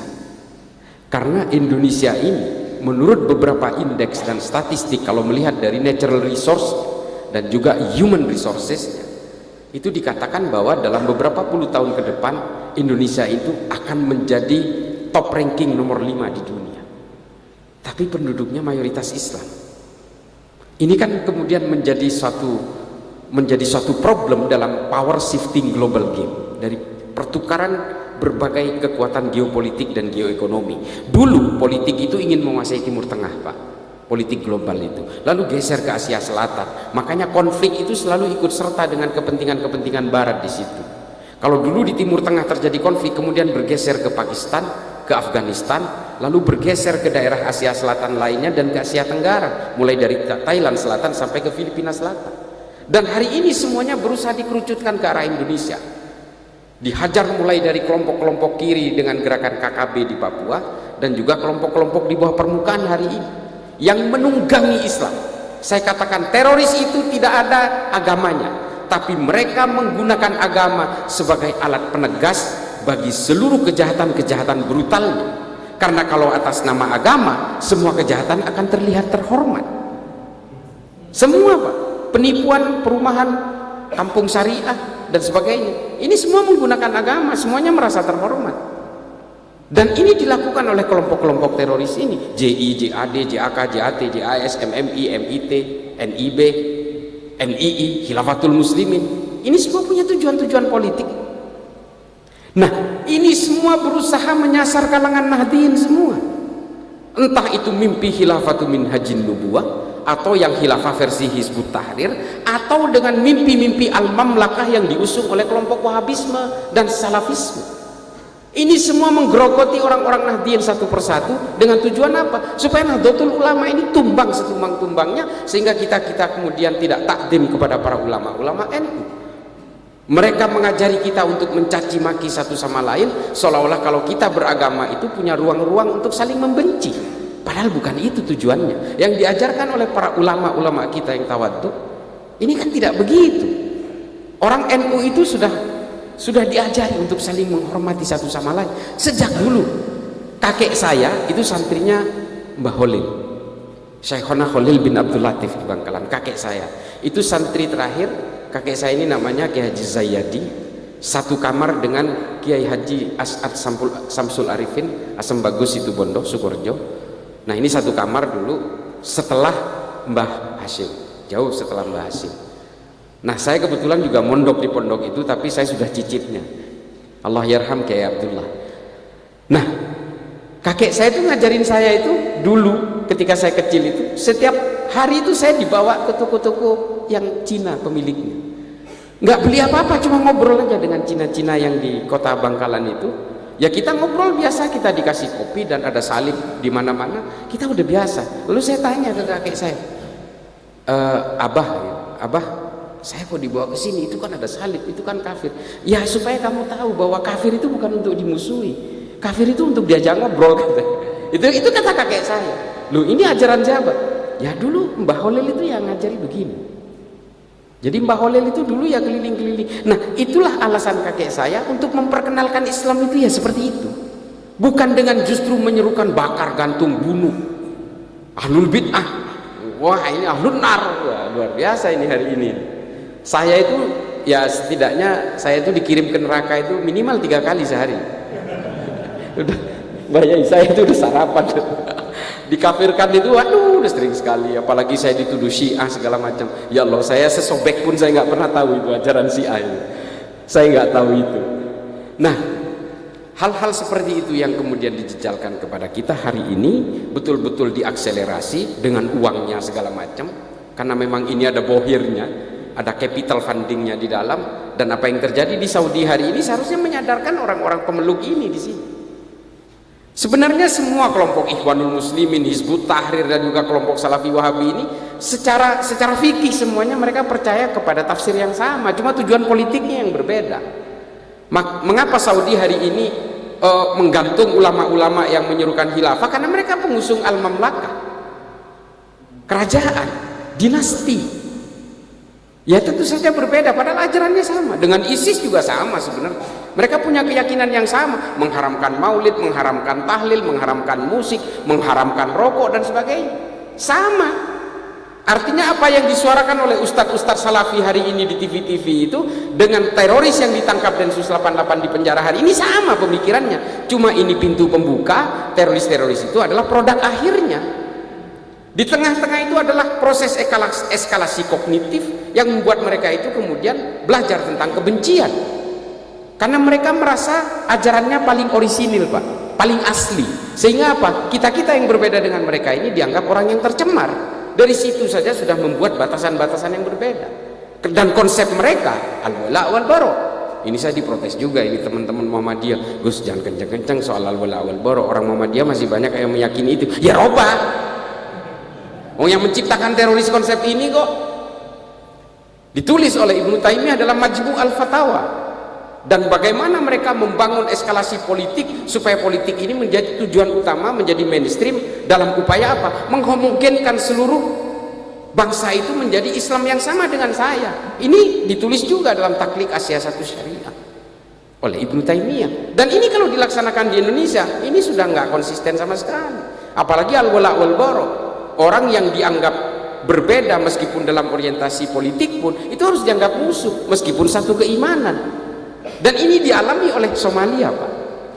karena Indonesia ini menurut beberapa indeks dan statistik, kalau melihat dari natural resource dan juga human resources, itu dikatakan bahwa dalam beberapa puluh tahun ke depan Indonesia itu akan menjadi top ranking nomor 5 di dunia. tapi penduduknya mayoritas Islam. Ini kan kemudian menjadi suatu problem dalam power shifting global game, dari pertukaran berbagai kekuatan geopolitik dan geoekonomi. Dulu politik itu ingin menguasai Timur Tengah, Pak, politik global itu, lalu geser ke Asia Selatan. Makanya konflik itu selalu ikut serta dengan kepentingan-kepentingan Barat di situ. Kalau dulu di Timur Tengah terjadi konflik, kemudian bergeser ke Pakistan, ke Afghanistan, lalu bergeser ke daerah Asia Selatan lainnya dan ke Asia Tenggara, mulai dari Thailand Selatan sampai ke Filipina Selatan. Dan hari ini semuanya berusaha dikerucutkan ke arah Indonesia. Dihajar mulai dari kelompok-kelompok kiri dengan gerakan KKB di Papua, dan juga kelompok-kelompok di bawah permukaan hari ini yang menunggangi Islam. Saya katakan teroris itu tidak ada agamanya, tapi mereka menggunakan agama sebagai alat penegas bagi seluruh kejahatan-kejahatan brutalnya. Karena kalau atas nama agama, semua kejahatan akan terlihat terhormat. Semua, Pak, penipuan, perumahan, kampung syariah dan sebagainya, ini semua menggunakan agama, semuanya merasa terhormat. Dan ini dilakukan oleh kelompok-kelompok teroris ini, JI, JAD, JAK, JAT, JAS, MMI, MIT, NIB, NII, Khilafatul Muslimin. Ini semua punya tujuan-tujuan politik. Nah, ini semua berusaha menyasar kalangan Nahdliyin semua. Entah itu mimpi khilafatu min hajin nubuwah, atau yang khilafah versi Hizbut Tahrir, atau dengan mimpi-mimpi al-mamlakah yang diusung oleh kelompok Wahabisme dan Salafisme. Ini semua menggerogoti orang-orang Nahdliyin satu persatu dengan tujuan apa? Supaya Nahdlatul Ulama ini tumbang setumbang-tumbangnya, sehingga kita kemudian tidak takdim kepada para ulama-ulama NU. Mereka mengajari kita untuk mencaci maki satu sama lain, seolah-olah kalau kita beragama itu punya ruang-ruang untuk saling membenci. Padahal bukan itu tujuannya. Yang diajarkan oleh para ulama-ulama kita yang tawadhu, ini kan tidak begitu. Orang NU itu sudah diajari untuk saling menghormati satu sama lain sejak dulu. Kakek saya itu santrinya Mbah Holil, Syekhona Khalil bin Abdul Latif di Bangkalan. Kakek saya itu santri terakhir. Kakek saya ini namanya Kiai Haji Zayyadi, satu kamar dengan Kiai Haji As'ad Samsul Arifin Asem Bagus itu Bondo Sukorejo. Nah, ini satu kamar dulu setelah Mbah Hashim, jauh setelah Mbah Hashim. Nah, saya kebetulan juga mondok di pondok itu, tapi saya sudah cicipnya. Allah yarham Kiai Abdullah. Nah, kakek saya itu ngajarin saya itu dulu ketika saya kecil itu, setiap hari itu saya dibawa ke toko-toko yang Cina pemiliknya. Nggak beli apa-apa, cuma ngobrol aja dengan Cina-Cina yang di kota Bangkalan itu. Ya kita ngobrol biasa, kita dikasih kopi dan ada salib di mana-mana, kita udah biasa. Lalu saya tanya ke kakek saya, Abah, saya kok dibawa ke sini, itu kan ada salib, itu kan kafir. Ya supaya kamu tahu bahwa kafir itu bukan untuk dimusuhi, kafir itu untuk diajak ngobrol, kata. Itu kata kakek saya. Loh, ini ajaran siapa? Ya dulu Mbah Holil itu yang ngajari begini. Jadi Mbah Holil itu dulu ya keliling-keliling. Nah, itulah alasan kakek saya untuk memperkenalkan Islam itu ya seperti itu. Bukan dengan justru menyerukan bakar, gantung, bunuh. Ahlul bid'ah. Wah, ini ahlun nar. Wah, luar biasa ini hari ini. Saya itu ya setidaknya saya itu dikirim ke neraka itu minimal 3 kali sehari. Udah bayangin, saya itu udah sarapan. Dikafirkan itu, waduh, udah sering sekali. Apalagi saya dituduh Syiah segala macam. Ya Allah, saya sesobek pun saya nggak pernah tahu itu ajaran Syiah itu. Saya nggak tahu itu. Nah, hal-hal seperti itu yang kemudian dijejalkan kepada kita hari ini betul-betul diakselerasi dengan uangnya segala macam. Karena memang ini ada bohirnya, ada capital fundingnya di dalam. Dan apa yang terjadi di Saudi hari ini seharusnya menyadarkan orang-orang pemeluk ini di sini. Sebenarnya semua kelompok Ikhwanul Muslimin, Hizbut Tahrir dan juga kelompok Salafi Wahabi ini secara fikih semuanya mereka percaya kepada tafsir yang sama, cuma tujuan politiknya yang berbeda. Mengapa Saudi hari ini menggantung ulama-ulama yang menyerukan khilafah? Karena mereka pengusung al-mamlakah, kerajaan, dinasti. Ya tentu saja berbeda, padahal ajarannya sama. Dengan ISIS juga sama sebenarnya. Mereka punya keyakinan yang sama, mengharamkan maulid, mengharamkan tahlil, mengharamkan musik, mengharamkan rokok dan sebagainya. Sama. Artinya apa yang disuarakan oleh ustadz-ustadz salafi hari ini di TV-TV itu dengan teroris yang ditangkap Densus 88 di penjara hari ini sama pemikirannya. Cuma ini pintu pembuka, teroris-teroris itu adalah produk akhirnya. Di tengah-tengah itu adalah proses eskalasi kognitif yang membuat mereka itu kemudian belajar tentang kebencian. Karena mereka merasa ajarannya paling orisinil, Pak, paling asli. Sehingga apa? Kita-kita yang berbeda dengan mereka ini dianggap orang yang tercemar. Dari situ saja sudah membuat batasan-batasan yang berbeda. Dan konsep mereka al-wala wal bara. Ini saya diprotes juga ini teman-teman Muhammadiyah. Gus, jangan kenceng-kenceng soal al-wala wal bara. Orang Muhammadiyah masih banyak yang meyakini itu. Ya roba. Oh, yang menciptakan teroris konsep ini kok ditulis oleh Ibnu Taimiyah dalam Majmu' al-Fatawa. Dan bagaimana mereka membangun eskalasi politik supaya politik ini menjadi tujuan utama, menjadi mainstream dalam upaya apa? Menghomogенkan seluruh bangsa itu menjadi Islam yang sama dengan saya. Ini ditulis juga dalam Takhliq As-Siyasatu Syariah oleh Ibnu Taimiyah. Dan ini kalau dilaksanakan di Indonesia, ini sudah nggak konsisten sama sekali. Apalagi al-wala wal bara. Orang yang dianggap berbeda meskipun dalam orientasi politik pun itu harus dianggap musuh meskipun satu keimanan. Dan ini dialami oleh Somalia, Pak,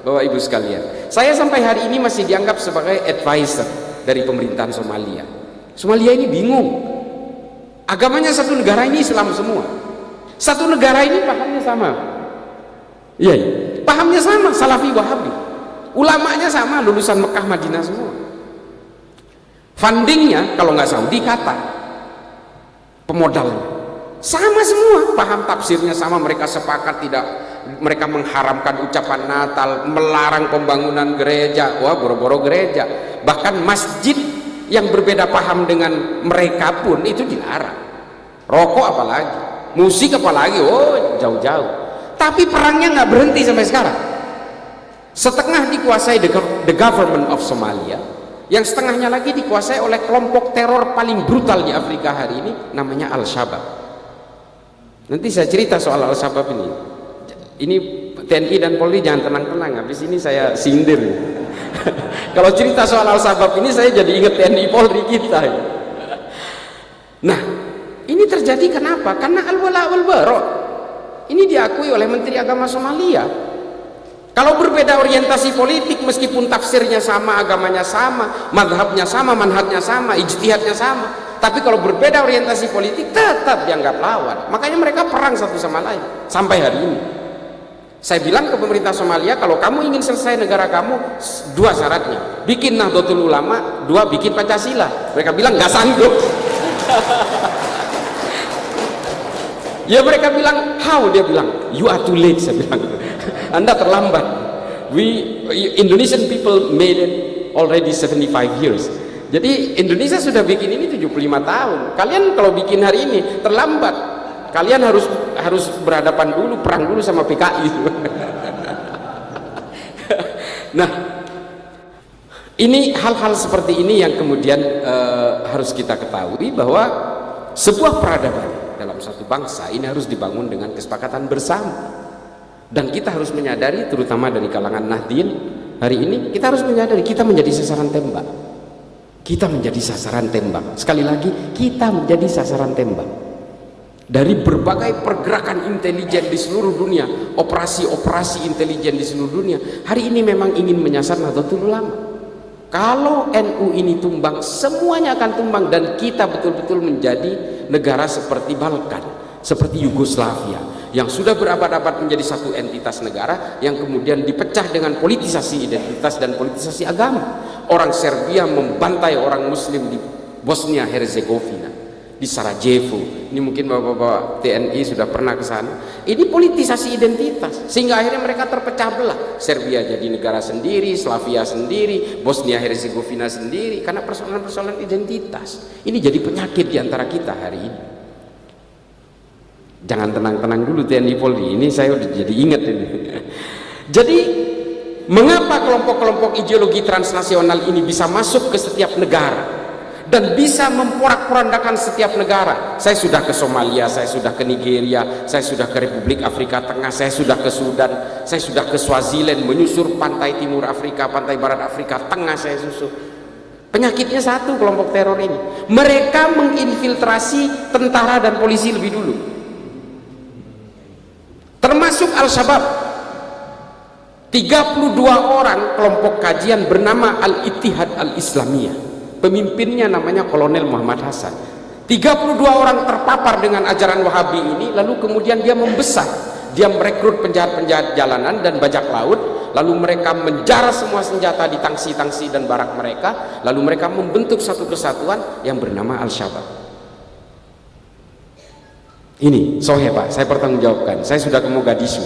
Bapak Ibu sekalian. Saya sampai hari ini masih dianggap sebagai advisor dari pemerintahan Somalia. Somalia ini bingung. Agamanya satu negara ini Islam semua. Satu negara ini pahamnya sama. Iya, pahamnya sama, Salafi Wahabi. Ulamanya sama, lulusan Mekah Madinah semua. Fundingnya kalau nggak Saudi, Qatar. Pemodalnya sama semua, paham tafsirnya sama, mereka sepakat tidak, mereka mengharamkan ucapan Natal, melarang pembangunan gereja, wah boro-boro gereja, bahkan masjid yang berbeda paham dengan mereka pun itu dilarang. Rokok apalagi, musik apalagi, oh jauh-jauh. Tapi perangnya nggak berhenti sampai sekarang. Setengah dikuasai the government of Somalia, yang setengahnya lagi dikuasai oleh kelompok teror paling brutal di Afrika hari ini, namanya Al-Shabaab. Nanti saya cerita soal Al-Shabaab ini. Ini TNI dan Polri jangan tenang-tenang, habis ini saya sindir. Kalau cerita soal Al-Shabaab ini saya jadi ingat TNI Polri kita. Nah, ini terjadi kenapa? Karena al-wala wal bara. Ini diakui oleh Menteri Agama Somalia. Kalau berbeda orientasi politik meskipun tafsirnya sama, agamanya sama, madhabnya sama, manhajnya sama, ijtihadnya sama, tapi kalau berbeda orientasi politik tetap dianggap lawan. Makanya mereka perang satu sama lain sampai hari ini. Saya bilang ke pemerintah Somalia, kalau kamu ingin selesai negara kamu, dua syaratnya: bikin Nahdlatul Ulama, dua bikin Pancasila. Mereka bilang nggak sanggup. Ya mereka bilang, how? Dia bilang, you are too late. Saya bilang, Anda terlambat. Indonesian people made it already 75 years. Jadi Indonesia sudah bikin ini 75 tahun. Kalian kalau bikin hari ini terlambat. Kalian harus berhadapan dulu, perang dulu sama PKI. Nah, ini hal-hal seperti ini yang kemudian harus kita ketahui bahwa sebuah peradaban dalam satu bangsa ini harus dibangun dengan kesepakatan bersama. Dan kita harus menyadari, terutama dari kalangan Nahdien hari ini, kita harus menyadari kita menjadi sasaran tembak. Kita menjadi sasaran tembak. Sekali lagi, kita menjadi sasaran tembak dari berbagai pergerakan intelijen di seluruh dunia, operasi-operasi intelijen di seluruh dunia. Hari ini memang ingin menyasar Nahdlatul Ulama. Kalau NU ini tumbang, semuanya akan tumbang, dan kita betul-betul menjadi negara seperti Balkan, seperti Yugoslavia, yang sudah berabad-abad menjadi satu entitas negara yang kemudian dipecah dengan politisasi identitas dan politisasi agama. Orang Serbia membantai orang Muslim di Bosnia Herzegovina, di Sarajevo. Ini mungkin bapak-bapak TNI sudah pernah ke sana. Ini politisasi identitas, sehingga akhirnya mereka terpecah belah. Serbia jadi negara sendiri, Slavia sendiri, Bosnia Herzegovina sendiri, karena persoalan-persoalan identitas. Ini jadi penyakit di antara kita hari ini. Jangan tenang-tenang dulu TNI Polri, ini saya udah jadi ingat ini. Jadi mengapa kelompok-kelompok ideologi transnasional ini bisa masuk ke setiap negara dan bisa memporak-porandakan setiap negara? Saya sudah ke Somalia, saya sudah ke Nigeria, saya sudah ke Republik Afrika Tengah, saya sudah ke Sudan, saya sudah ke Swaziland, menyusur pantai timur Afrika, pantai barat Afrika Tengah saya susur. Penyakitnya satu, kelompok teror ini. Mereka menginfiltrasi tentara dan polisi lebih dulu. Termasuk Al-Shabaab. 32 orang kelompok kajian bernama Al-Ittihad Al-Islamiyah. Pemimpinnya namanya Kolonel Muhammad Hasan. 32 orang terpapar dengan ajaran Wahabi ini, lalu kemudian dia membesar. Dia merekrut penjahat-penjahat jalanan dan bajak laut, lalu mereka menjarah semua senjata di tangsi-tangsi dan barak mereka, lalu mereka membentuk satu kesatuan yang bernama Al-Shabaab. Ini sohe Pak, saya pertanggungjawabkan, saya sudah ke Mogadishu.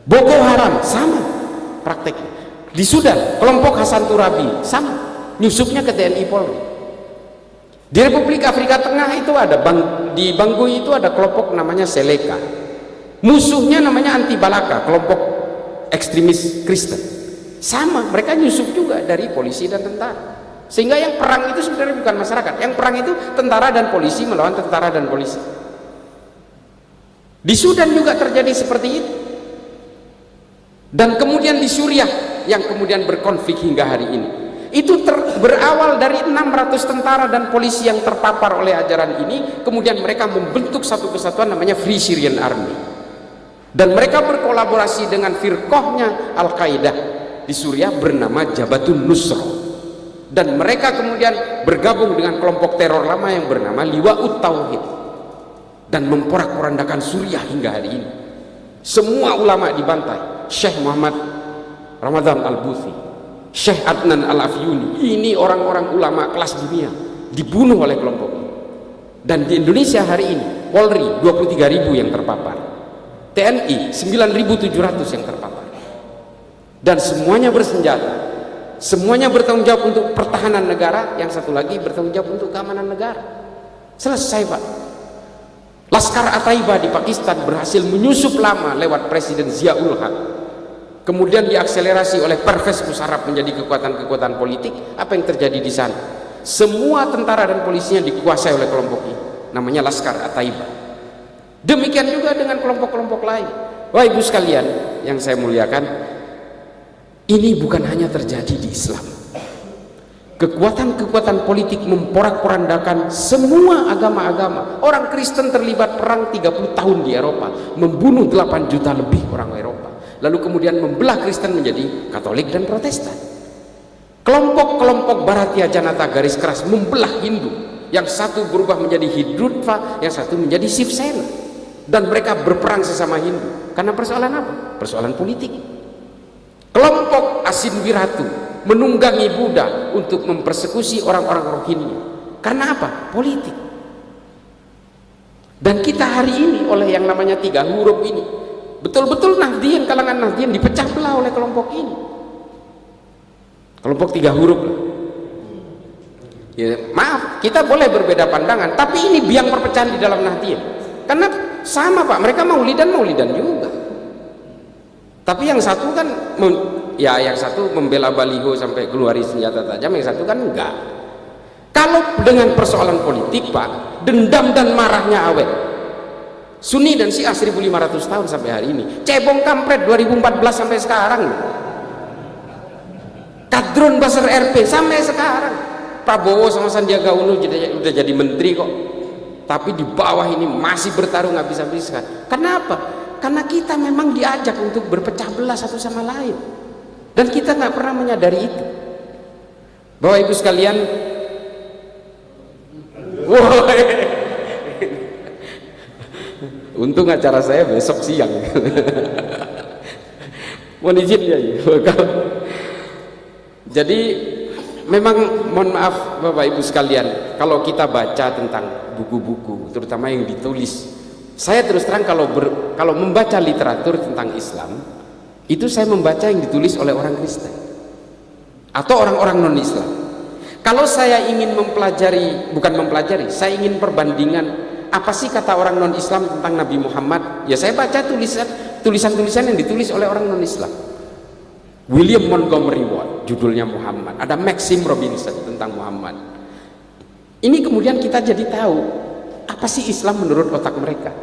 Boko Haram sama prakteknya. Di Sudan kelompok Hasan Turabi sama, nyusupnya ke TNI Polri. Di Republik Afrika Tengah itu ada di Bangui itu ada kelompok namanya Seleka, musuhnya namanya Anti Balaka, kelompok ekstremis Kristen. Sama, mereka nyusup juga dari polisi dan tentara. Sehingga yang perang itu sebenarnya bukan masyarakat, yang perang itu tentara dan polisi melawan tentara dan polisi. Di Sudan juga terjadi seperti itu. Dan kemudian di Suriah yang kemudian berkonflik hingga hari ini. Itu berawal dari 600 tentara dan polisi yang terpapar oleh ajaran ini, kemudian mereka membentuk satu kesatuan namanya Free Syrian Army. Dan mereka berkolaborasi dengan firqahnya Al-Qaeda di Suriah bernama Jabhatun Nusra. Dan mereka kemudian bergabung dengan kelompok teror lama yang bernama Liwa'ut Tauhid dan memporak-porandakan Suriah hingga hari ini. Semua ulama dibantai. Syekh Muhammad Ramadan Al-Buthi, Syekh Adnan Al-Afyuni, ini orang-orang ulama kelas dunia dibunuh oleh kelompok ini. Dan di Indonesia hari ini Polri 23.000 yang terpapar, TNI 9.700 yang terpapar, dan semuanya bersenjata, semuanya bertanggung jawab untuk pertahanan negara, yang satu lagi bertanggung jawab untuk keamanan negara. Selesai Pak. Laskar At-Taibah di Pakistan berhasil menyusup lama lewat Presiden Ziaul Haq, kemudian diakselerasi oleh Pervez Musharraf menjadi kekuatan-kekuatan politik. Apa yang terjadi di sana? Semua tentara dan polisinya dikuasai oleh kelompok ini, namanya Laskar At-Taibah. Demikian juga dengan kelompok-kelompok lain. Wahai ibu sekalian yang saya muliakan, ini bukan hanya terjadi di Islam. Kekuatan-kekuatan politik memporak-porandakan semua agama-agama. Orang Kristen terlibat perang 30 tahun di Eropa, membunuh 8 juta lebih orang Eropa, lalu kemudian membelah Kristen menjadi Katolik dan Protestan. Kelompok-kelompok Bharatiya Janata garis keras membelah Hindu, yang satu berubah menjadi Hindutva, yang satu menjadi Shiv Sena, dan mereka berperang sesama Hindu karena persoalan apa? Persoalan politik. Kelompok Asin Wiratu menunggangi Buddha untuk mempersekusi orang-orang Rohingya. Karena apa? Politik. Dan kita hari ini oleh yang namanya 3 huruf ini, betul-betul Nahdien, kalangan Nahdien dipecah belah oleh kelompok ini. Kelompok 3 huruf lah. Ya, maaf, kita boleh berbeda pandangan, tapi ini biang perpecahan di dalam Nahdien. Karena sama Pak, mereka maulidan juga. Tapi yang satu kan yang satu membela baliho sampai keluari senjata tajam, yang satu kan enggak. Kalau dengan persoalan politik Pak, dendam dan marahnya awet. Sunni dan Syiah 1500 tahun sampai hari ini. Cebong kampret 2014 sampai sekarang. Kadrun Basar RP sampai sekarang. Prabowo sama Sandiaga Uno udah jadi menteri kok. Tapi di bawah ini masih bertarung habis-habisan. Kenapa? Karena kita memang diajak untuk berpecah belah satu sama lain, dan kita nggak pernah menyadari itu. Bapak Ibu sekalian, untung acara saya besok siang. Mohon izin ya. Jadi memang mohon maaf Bapak Ibu sekalian, kalau kita baca tentang buku-buku terutama yang ditulis, saya terus terang kalau membaca literatur tentang Islam itu saya membaca yang ditulis oleh orang Kristen atau orang-orang non-Islam. Kalau saya ingin saya ingin perbandingan apa sih kata orang non-Islam tentang Nabi Muhammad, ya saya baca tulisan-tulisan yang ditulis oleh orang non-Islam. William Montgomery Watt judulnya Muhammad, ada Maxim Robinson tentang Muhammad. Ini kemudian kita jadi tahu apa sih Islam menurut otak mereka.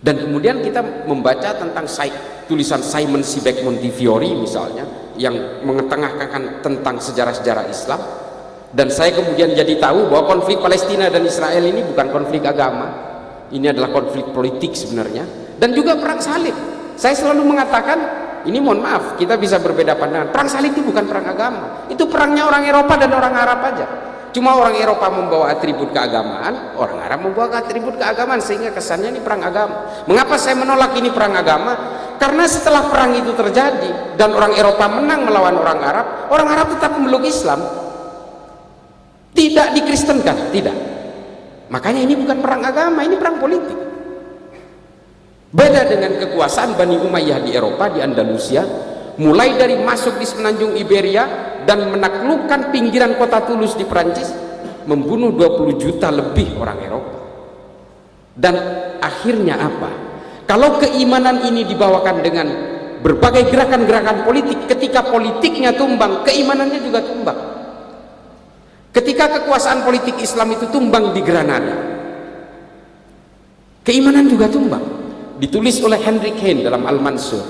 Dan kemudian kita membaca tentang Said tulisan Simon Sebag Montefiore misalnya yang mengetengahkan tentang sejarah-sejarah Islam, dan saya kemudian jadi tahu bahwa konflik Palestina dan Israel ini bukan konflik agama, ini adalah konflik politik sebenarnya, dan juga perang salib. Saya selalu mengatakan, ini mohon maaf, kita bisa berbeda pandangan, perang salib itu bukan perang agama, itu perangnya orang Eropa dan orang Arab aja. Cuma orang Eropa membawa atribut keagamaan, orang Arab membawa atribut keagamaan, sehingga kesannya ini perang agama. Mengapa saya menolak ini perang agama? Karena setelah perang itu terjadi dan orang Eropa menang melawan orang Arab tetap memeluk Islam, tidak dikristenkan, tidak. Makanya ini bukan perang agama, ini perang politik. Beda dengan kekuasaan Bani Umayyah di Eropa, di Andalusia, mulai dari masuk di semenanjung Iberia dan menaklukkan pinggiran kota Toulouse di Perancis, membunuh 20 juta lebih orang Eropa. Dan akhirnya apa? Kalau keimanan ini dibawakan dengan berbagai gerakan-gerakan politik, ketika politiknya tumbang, keimanannya juga tumbang. Ketika kekuasaan politik Islam itu tumbang di Granada, keimanan juga tumbang. Ditulis oleh Henry Kane dalam Al-Mansur,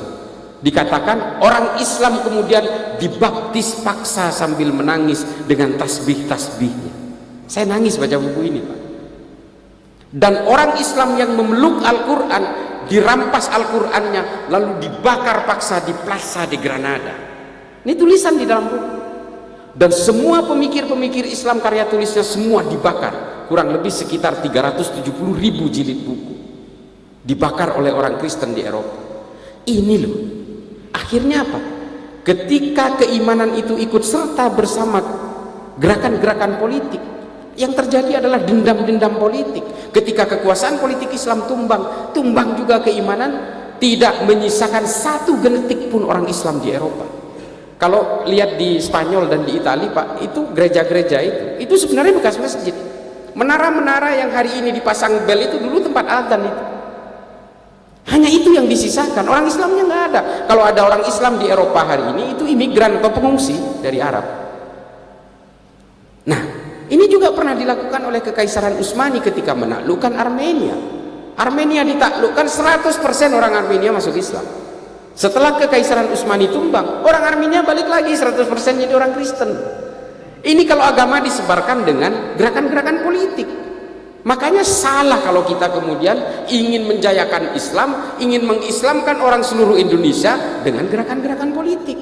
dikatakan orang Islam kemudian dibaptis paksa sambil menangis dengan tasbih-tasbihnya. Saya nangis baca buku ini, Pak. Dan orang Islam yang memeluk Al-Quran, dirampas Al-Qurannya lalu dibakar paksa di Plaza de Granada. Ini tulisan di dalam buku. Dan semua pemikir-pemikir Islam karya tulisnya semua dibakar, kurang lebih sekitar 370.000 jilid buku dibakar oleh orang Kristen di Eropa. Ini loh, akhirnya apa? Ketika keimanan itu ikut serta bersama gerakan-gerakan politik, yang terjadi adalah dendam-dendam politik. Ketika kekuasaan politik Islam tumbang, tumbang juga keimanan, tidak menyisakan satu geletik pun orang Islam di Eropa. Kalau lihat di Spanyol dan di Italia, Pak, itu gereja-gereja itu sebenarnya bekas masjid. Menara-menara yang hari ini dipasang bel itu dulu tempat adzan itu. Hanya itu yang disisakan, orang Islamnya nggak ada. Kalau ada orang Islam di Eropa hari ini, itu imigran atau pengungsi dari Arab. Nah, ini juga pernah dilakukan oleh Kekaisaran Utsmani ketika menaklukkan Armenia. Armenia ditaklukkan, 100% orang Armenia masuk Islam. Setelah Kekaisaran Utsmani tumbang, orang Armenia balik lagi 100% jadi orang Kristen. Ini kalau agama disebarkan dengan gerakan-gerakan politik. Makanya salah kalau kita kemudian ingin menjayakan Islam, ingin mengislamkan orang seluruh Indonesia dengan gerakan-gerakan politik.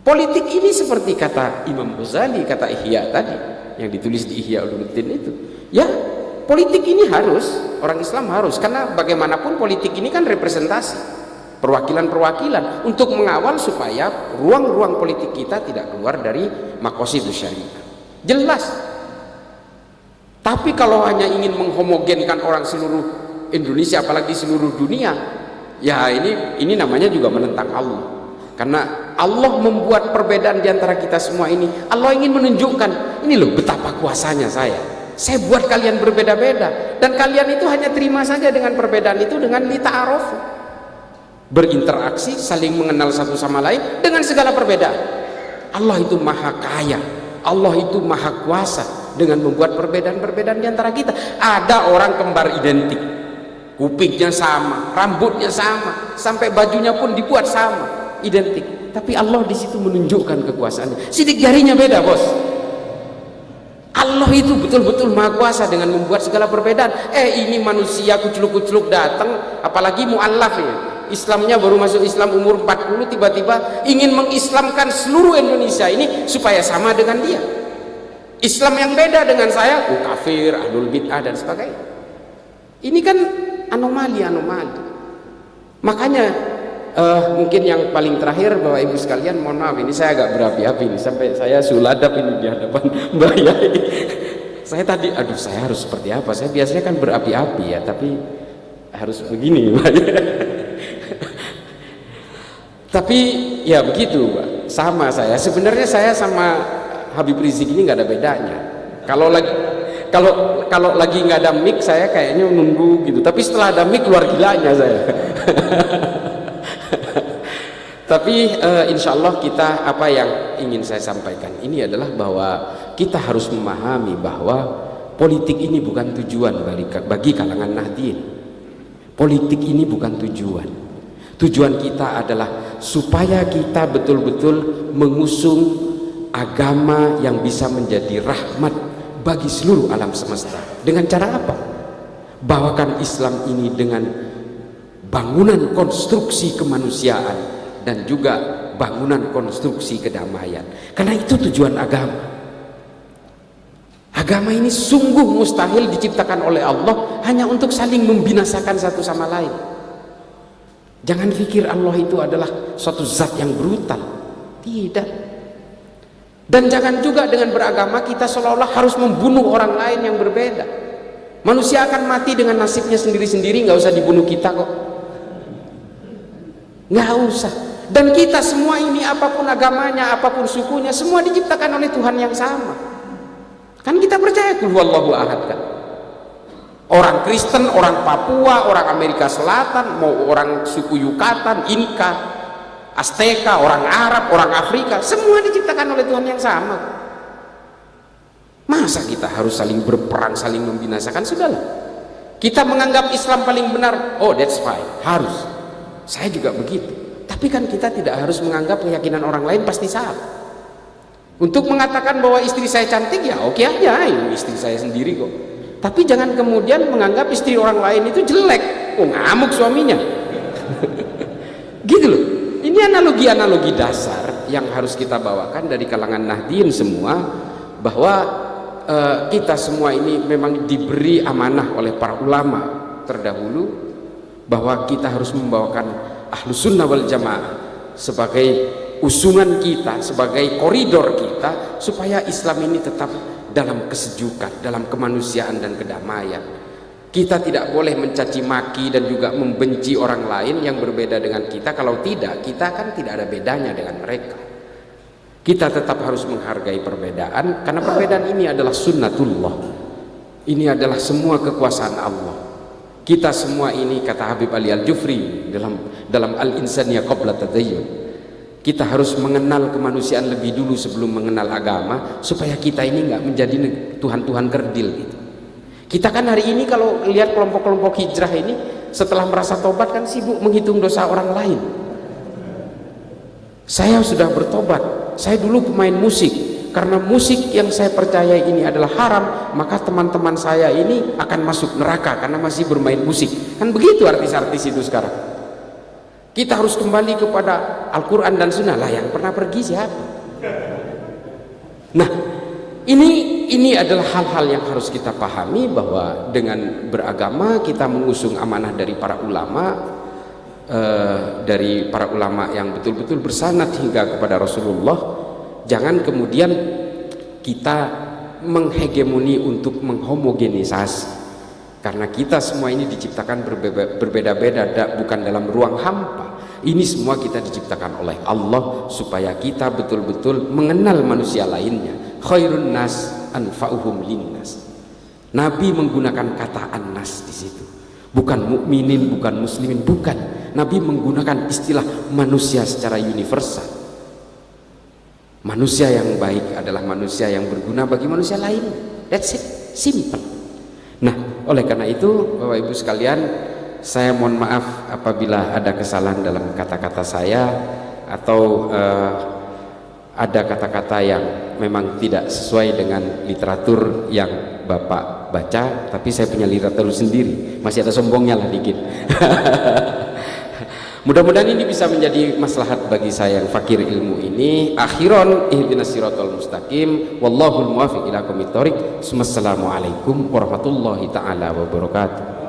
Politik ini seperti kata Imam Ghazali, kata Ihya tadi, yang ditulis di Ihya Ulumuddin itu. Ya, politik ini harus, orang Islam harus, karena bagaimanapun politik ini kan representasi, perwakilan-perwakilan untuk mengawal supaya ruang-ruang politik kita tidak keluar dari maqasidus syariah. Jelas. Tapi kalau hanya ingin menghomogenkan orang seluruh Indonesia, apalagi seluruh dunia, ya ini namanya juga menentang Allah. Karena Allah membuat perbedaan di antara kita semua ini. Allah ingin menunjukkan, ini loh betapa kuasanya saya. Saya buat kalian berbeda-beda, dan kalian itu hanya terima saja dengan perbedaan itu dengan lita'aruf, berinteraksi, saling mengenal satu sama lain dengan segala perbedaan. Allah itu maha kaya, Allah itu maha kuasa dengan membuat perbedaan-perbedaan di antara kita. Ada orang kembar identik, kupingnya sama, rambutnya sama, sampai bajunya pun dibuat sama, identik. Tapi Allah di situ menunjukkan kekuasaannya. Sidik jarinya beda, bos. Allah itu betul-betul maha kuasa dengan membuat segala perbedaan. Ini manusia kucluk-kucluk datang, apalagi mu'allaf ya. Islamnya baru masuk Islam umur 40, tiba-tiba ingin mengislamkan seluruh Indonesia ini supaya sama dengan dia. Islam yang beda dengan saya, kafir, ahlul bid'ah dan sebagainya. Ini kan anomali. Makanya mungkin yang paling terakhir, Bapak Ibu sekalian, mohon maaf ini saya agak berapi-api ini, sampai saya suladap ini di hadapan Mbak Yai. Saya tadi, saya harus seperti apa? Saya biasanya kan berapi-api ya, tapi harus begini, Mbak. Tapi ya begitu, Pak. Sama saya. Sebenarnya saya sama Habib Rizik ini nggak ada bedanya. Kalau lagi nggak ada mic saya kayaknya nunggu gitu. Tapi setelah ada mic keluar gilanya saya. Tapi insya Allah kita, apa yang ingin saya sampaikan ini adalah bahwa kita harus memahami bahwa politik ini bukan tujuan bagi kalangan Nahdien. Politik ini bukan tujuan. Tujuan kita adalah supaya kita betul-betul mengusung agama yang bisa menjadi rahmat bagi seluruh alam semesta. Dengan cara apa? Bawakan Islam ini dengan bangunan konstruksi kemanusiaan dan juga bangunan konstruksi kedamaian. Karena itu tujuan agama. Agama ini sungguh mustahil diciptakan oleh Allah hanya untuk saling membinasakan satu sama lain. Jangan pikir Allah itu adalah suatu zat yang brutal. Tidak. Dan jangan juga dengan beragama kita seolah-olah harus membunuh orang lain yang berbeda. Manusia akan mati dengan nasibnya sendiri-sendiri, nggak usah dibunuh kita kok. Nggak usah. Dan kita semua ini, apapun agamanya, apapun sukunya, semua diciptakan oleh Tuhan yang sama. Kan kita percaya Qul huwallahu ahad kan. Orang Kristen, orang Papua, orang Amerika Selatan, mau orang suku Yucatan, Inka, Azteka, orang Arab, orang Afrika, semua diciptakan oleh Tuhan yang sama. Masa kita harus saling berperang, saling membinasakan? Sudahlah. Kita menganggap Islam paling benar, oh that's fine, harus. Saya juga begitu. Tapi kan kita tidak harus menganggap keyakinan orang lain pasti salah. Untuk mengatakan bahwa istri saya cantik, ya oke aja, ini istri saya sendiri kok. Tapi jangan kemudian menganggap istri orang lain itu jelek. Oh, ngamuk suaminya. Gitu loh. Ini analogi-analogi dasar yang harus kita bawakan dari kalangan Nahdien semua, bahwa kita semua ini memang diberi amanah oleh para ulama terdahulu, bahwa kita harus membawakan Ahlus Sunnah wal Jamaah sebagai usungan kita, sebagai koridor kita, supaya Islam ini tetap dalam kesejukan, dalam kemanusiaan dan kedamaian. Kita tidak boleh mencaci maki dan juga membenci orang lain yang berbeda dengan kita. Kalau tidak, kita kan tidak ada bedanya dengan mereka. Kita tetap harus menghargai perbedaan, karena perbedaan ini adalah sunnatullah. Ini adalah semua kekuasaan Allah. Kita semua ini, kata Habib Ali Al-Jufri dalam Al-Insaniyah Qabla Tadayyun, kita harus mengenal kemanusiaan lebih dulu sebelum mengenal agama, supaya kita ini nggak menjadi Tuhan-Tuhan kerdil gitu. Kita kan hari ini kalau lihat kelompok-kelompok hijrah ini, setelah merasa tobat kan sibuk menghitung dosa orang lain. Saya sudah bertobat. Saya dulu pemain musik. Karena musik yang saya percaya ini adalah haram, maka teman-teman saya ini akan masuk neraka karena masih bermain musik. Kan begitu artis-artis itu sekarang. Kita harus kembali kepada Al-Quran dan Sunnah. Lah yang pernah pergi siapa? Nah, ini adalah hal-hal yang harus kita pahami, bahwa dengan beragama kita mengusung amanah dari para ulama, yang betul-betul bersanad hingga kepada Rasulullah. Jangan kemudian kita menghegemoni untuk menghomogenisasi. Karena kita semua ini diciptakan berbeda-beda, bukan dalam ruang hampa. Ini semua kita diciptakan oleh Allah supaya kita betul-betul mengenal manusia lainnya. Khairun nas anfa'uhum linnas. Nabi menggunakan kata annas di situ. Bukan mukminin, bukan muslimin, bukan. Nabi menggunakan istilah manusia secara universal. Manusia yang baik adalah manusia yang berguna bagi manusia lain. That's it, simple. Nah, oleh karena itu Bapak Ibu sekalian, saya mohon maaf apabila ada kesalahan dalam kata-kata saya, atau ada kata-kata yang memang tidak sesuai dengan literatur yang Bapak baca. Tapi saya punya literatur sendiri, masih ada sombongnya lah dikit. Mudah-mudahan ini bisa menjadi maslahat bagi saya yang fakir ilmu ini. Akhiran, ihdinas siratal mustaqim, wallahul muwaffiq ila aqwamit thoriq. Wassalamualaikum warahmatullahi taala wabarakatuh.